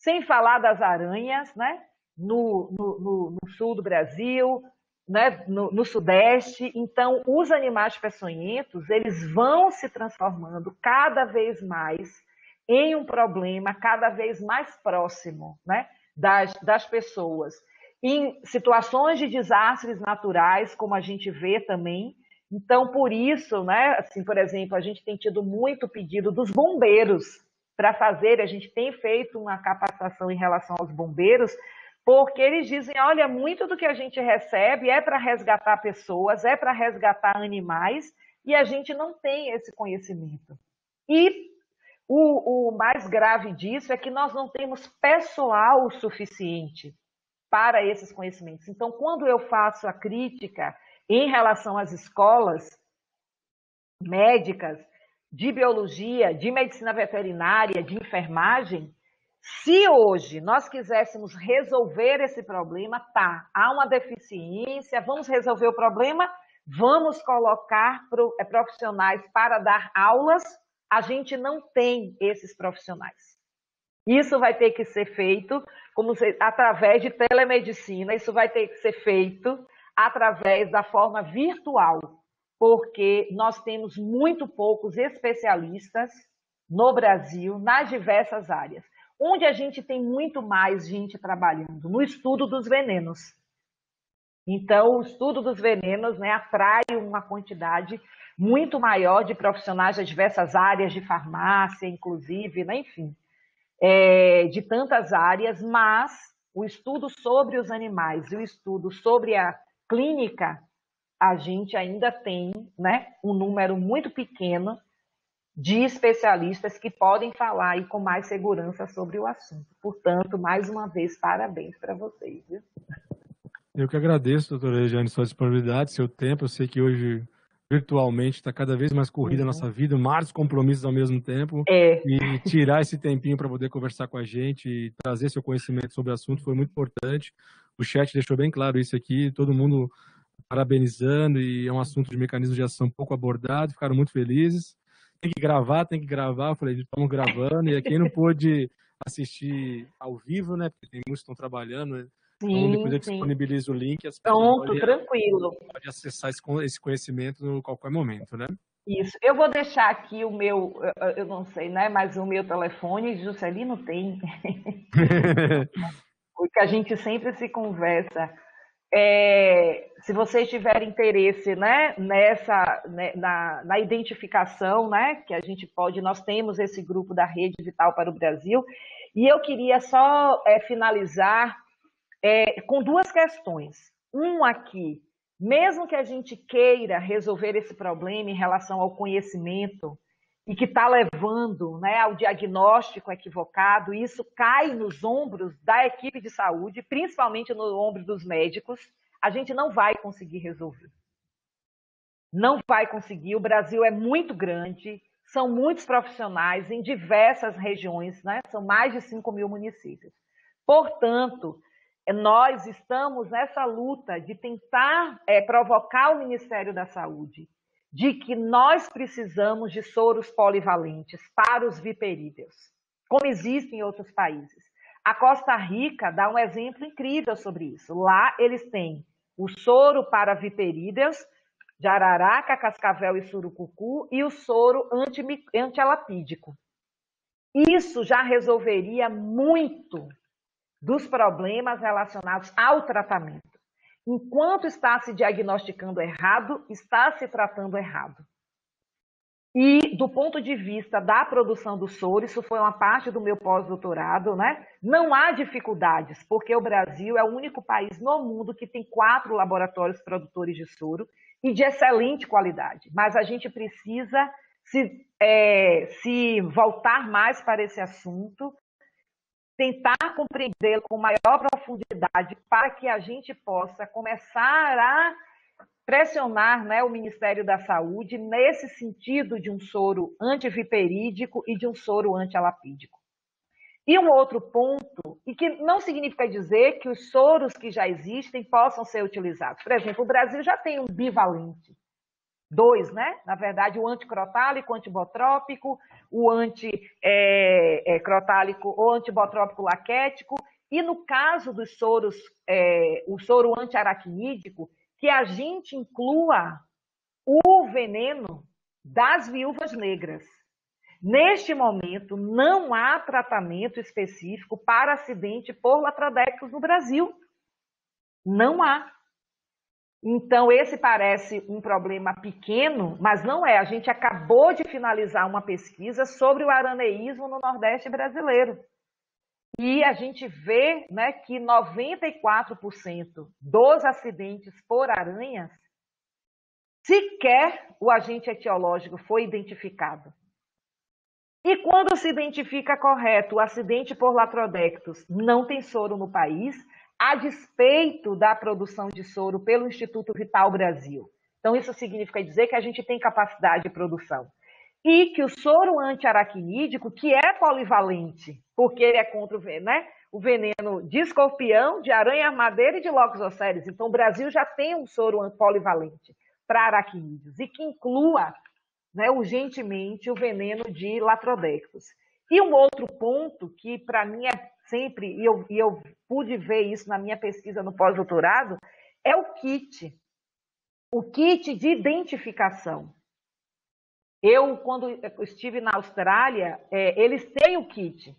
Sem falar das aranhas, né? No sul do Brasil, né? No sudeste. Então, os animais peçonhentos, eles vão se transformando cada vez mais em um problema cada vez mais próximo, né? das pessoas. Em situações de desastres naturais, como a gente vê também. Então, por isso, né? Assim, por exemplo, a gente tem tido muito pedido dos bombeiros para fazer, a gente tem feito uma capacitação em relação aos bombeiros, porque eles dizem, olha, muito do que a gente recebe é para resgatar pessoas, é para resgatar animais, e a gente não tem esse conhecimento. E o mais grave disso é que nós não temos pessoal suficiente para esses conhecimentos. Então, quando eu faço a crítica em relação às escolas médicas, de biologia, de medicina veterinária, de enfermagem, se hoje nós quiséssemos resolver esse problema, há uma deficiência, vamos resolver o problema, vamos colocar profissionais para dar aulas, a gente não tem esses profissionais. Isso vai ter que ser feito através de telemedicina, isso vai ter que ser feito através da forma virtual, porque nós temos muito poucos especialistas no Brasil, nas diversas áreas. Onde a gente tem muito mais gente trabalhando? No estudo dos venenos. Então, o estudo dos venenos, né, atrai uma quantidade muito maior de profissionais de diversas áreas, de farmácia, inclusive, né, enfim, de tantas áreas, mas o estudo sobre os animais e o estudo sobre a clínica, a gente ainda tem, né, um número muito pequeno de especialistas que podem falar aí com mais segurança sobre o assunto. Portanto, mais uma vez, parabéns para vocês. Viu? Eu que agradeço, doutora Regiane, sua disponibilidade, seu tempo. Eu sei que hoje, virtualmente, está cada vez mais corrida a nossa vida, vários compromissos ao mesmo tempo. E tirar esse tempinho para poder conversar com a gente e trazer seu conhecimento sobre o assunto foi muito importante. O chat deixou bem claro isso aqui, todo mundo parabenizando, e é um assunto de mecanismo de ação pouco abordado, ficaram muito felizes. Tem que gravar. Eu falei, estamos gravando, e quem não pôde assistir ao vivo, né, porque tem muitos que estão trabalhando, né? Então, depois eu disponibilizo o link, as pessoas podem acessar esse conhecimento a qualquer momento, né? Isso. Eu vou deixar aqui o meu, eu não sei, né, mas o meu telefone, Juscelino tem, porque a gente sempre se conversa. Se vocês tiverem interesse, né, na identificação, né, que a gente pode, nós temos esse grupo da Rede Vital para o Brasil, e eu queria só finalizar com duas questões. Uma aqui, mesmo que a gente queira resolver esse problema em relação ao conhecimento e que está levando, né, ao diagnóstico equivocado, isso cai nos ombros da equipe de saúde, principalmente no ombro dos médicos, a gente não vai conseguir resolver. Não vai conseguir. O Brasil é muito grande, são muitos profissionais em diversas regiões, né? São mais de 5.000 municípios. Portanto, nós estamos nessa luta de tentar provocar o Ministério da Saúde de que nós precisamos de soros polivalentes para os viperídeos, como existe em outros países. A Costa Rica dá um exemplo incrível sobre isso. Lá eles têm o soro para viperídeos, jararaca, cascavel e surucucu, e o soro antialapídico. Isso já resolveria muito dos problemas relacionados ao tratamento. Enquanto está se diagnosticando errado, está se tratando errado. E, do ponto de vista da produção do soro, isso foi uma parte do meu pós-doutorado, né? Não há dificuldades, porque o Brasil é o único país no mundo que tem 4 laboratórios produtores de soro e de excelente qualidade. Mas a gente precisa se voltar mais para esse assunto tentar compreendê-lo com maior profundidade para que a gente possa começar a pressionar, né, o Ministério da Saúde nesse sentido de um soro antiviperídico e de um soro antialapídico. E um outro ponto, e que não significa dizer que os soros que já existem possam ser utilizados. Por exemplo, o Brasil já tem um bivalente, 2, né? Na verdade, o anticrotálico, o antibotrópico, o anticrotálico ou antibotrópico laquético, e no caso dos soros, o soro antiaracnídico, que a gente inclua o veneno das viúvas negras. Neste momento, não há tratamento específico para acidente por latrodectus no Brasil. Não há. Então, esse parece um problema pequeno, mas não é. A gente acabou de finalizar uma pesquisa sobre o araneísmo no Nordeste brasileiro. E a gente vê, né, que 94% dos acidentes por aranhas, sequer o agente etiológico foi identificado. E quando se identifica correto o acidente por latrodectus, não tem soro no país, a despeito da produção de soro pelo Instituto Vital Brasil. Então, isso significa dizer que a gente tem capacidade de produção. E que o soro antiaracnídico, que é polivalente, porque ele é contra o veneno de escorpião, de aranha-armadeira e de Loxosceles. Então, o Brasil já tem um soro polivalente para aracnídeos, e que inclua, né, urgentemente o veneno de latrodectus. E um outro ponto que, para mim, é sempre, e eu pude ver isso na minha pesquisa no pós-doutorado, é o kit de identificação. Quando eu estive na Austrália, eles têm o kit,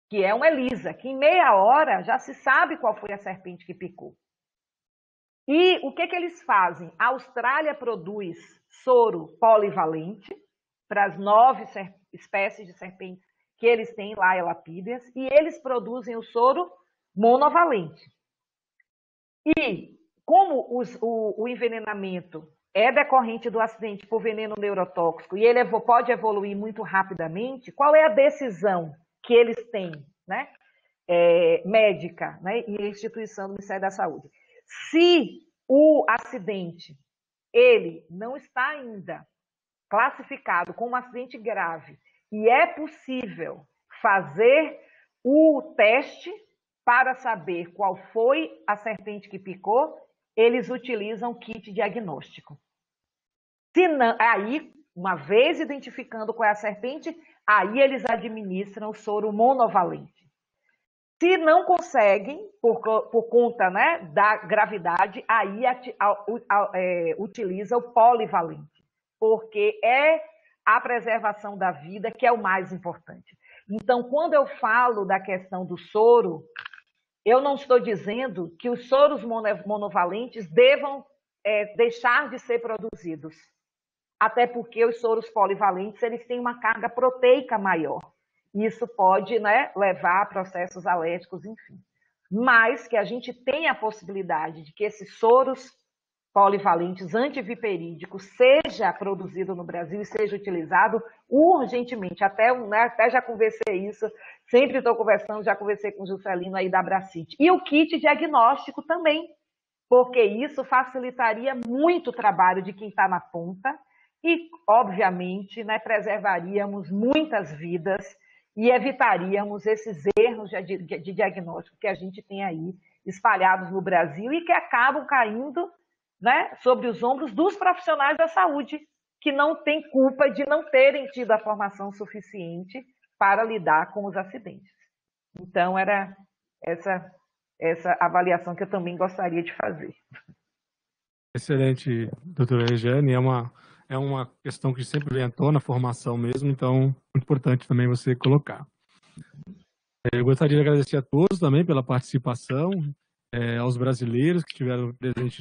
que é um ELISA, que em meia hora já se sabe qual foi a serpente que picou. E o que eles fazem? A Austrália produz soro polivalente para as 9 espécies de serpentes que eles têm lá, elapídeas, e eles produzem o soro monovalente. E como o envenenamento é decorrente do acidente por veneno neurotóxico e ele pode evoluir muito rapidamente, qual é a decisão que eles têm, né? Médica, né? E a instituição do Ministério da Saúde? Se o acidente ele não está ainda classificado como um acidente grave e é possível fazer o teste para saber qual foi a serpente que picou, eles utilizam kit diagnóstico. Se não, aí, uma vez identificando qual é a serpente, aí eles administram o soro monovalente. Se não conseguem, por conta, né, da gravidade, aí utiliza o polivalente, porque é a preservação da vida que é o mais importante. Então, quando eu falo da questão do soro, eu não estou dizendo que os soros monovalentes devam deixar de ser produzidos, até porque os soros polivalentes eles têm uma carga proteica maior. Isso pode, né, levar a processos alérgicos, enfim. Mas que a gente tem a possibilidade de que esses soros polivalentes antiviperídicos seja produzido no Brasil e seja utilizado urgentemente. Até já conversei isso, sempre estou conversando, já conversei com o Juscelino aí da Abracite. E o kit diagnóstico também, porque isso facilitaria muito o trabalho de quem está na ponta e, obviamente, né, preservaríamos muitas vidas e evitaríamos esses erros de diagnóstico que a gente tem aí espalhados no Brasil e que acabam caindo, né, sobre os ombros dos profissionais da saúde, que não têm culpa de não terem tido a formação suficiente para lidar com os acidentes. Então, era essa avaliação que eu também gostaria de fazer. Excelente, doutora Regiane. É uma questão que sempre vem à tona, a formação mesmo, então é importante também você colocar. Eu gostaria de agradecer a todos também pela participação, aos brasileiros que estiveram presentes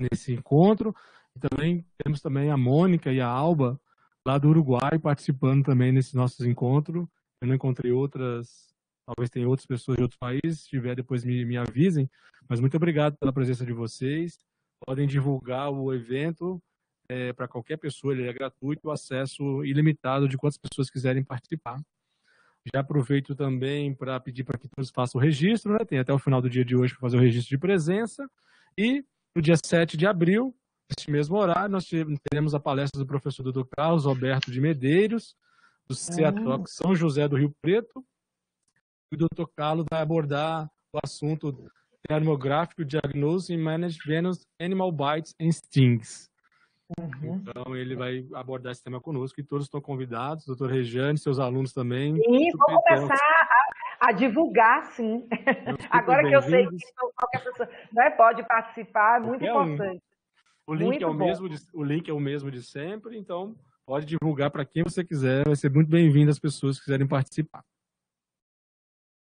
nesse encontro. E também temos também a Mônica e a Alba, lá do Uruguai, participando também nesses nossos encontros. Eu não encontrei outras, talvez tenha outras pessoas de outros países, se tiver depois me avisem. Mas muito obrigado pela presença de vocês. Podem divulgar o evento para qualquer pessoa, ele é gratuito, acesso ilimitado de quantas pessoas quiserem participar. Já aproveito também para pedir para que todos façam o registro, né? Tem até o final do dia de hoje para fazer o registro de presença. E no dia 7 de abril, neste mesmo horário, nós teremos a palestra do professor Dr. Carlos Roberto de Medeiros, do CEATOC São José do Rio Preto. E o Dr. Carlos vai abordar o assunto termográfico, diagnose e management of animal bites and stings. Então, ele vai abordar esse tema conosco e todos estão convidados, doutor Regiane, seus alunos também. Sim, vou começar a divulgar, sim. Agora que eu sei que qualquer pessoa pode participar, é muito importante. O link é o mesmo de sempre, então pode divulgar para quem você quiser, vai ser muito bem-vindo as pessoas que quiserem participar.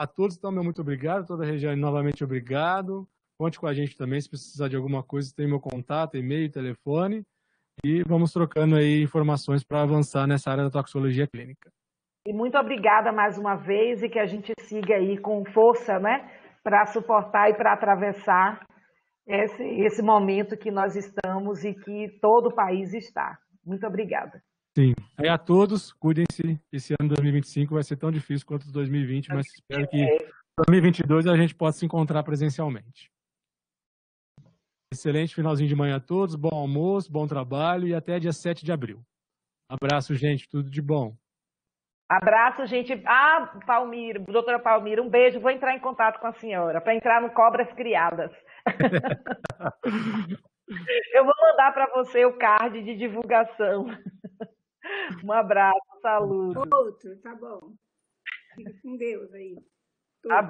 A todos, então, meu muito obrigado, toda a Regiane, novamente obrigado. Conte com a gente também, se precisar de alguma coisa, tem meu contato, e-mail, telefone. E vamos trocando aí informações para avançar nessa área da toxicologia clínica. E muito obrigada mais uma vez e que a gente siga aí com força, né, para suportar e para atravessar esse momento que nós estamos e que todo o país está. Muito obrigada. Sim. Aí a todos, cuidem-se. Esse ano de 2025 vai ser tão difícil quanto o 2020, mas espero que em 2022 a gente possa se encontrar presencialmente. Excelente finalzinho de manhã a todos, bom almoço, bom trabalho e até dia 7 de abril. Abraço, gente, tudo de bom. Abraço, gente. Palmira, doutora Palmira, um beijo. Vou entrar em contato com a senhora para entrar no Cobras Criadas. Eu vou mandar para você o card de divulgação. Um abraço, saúde. Outro, tá bom. Fique com Deus aí. Tá bom.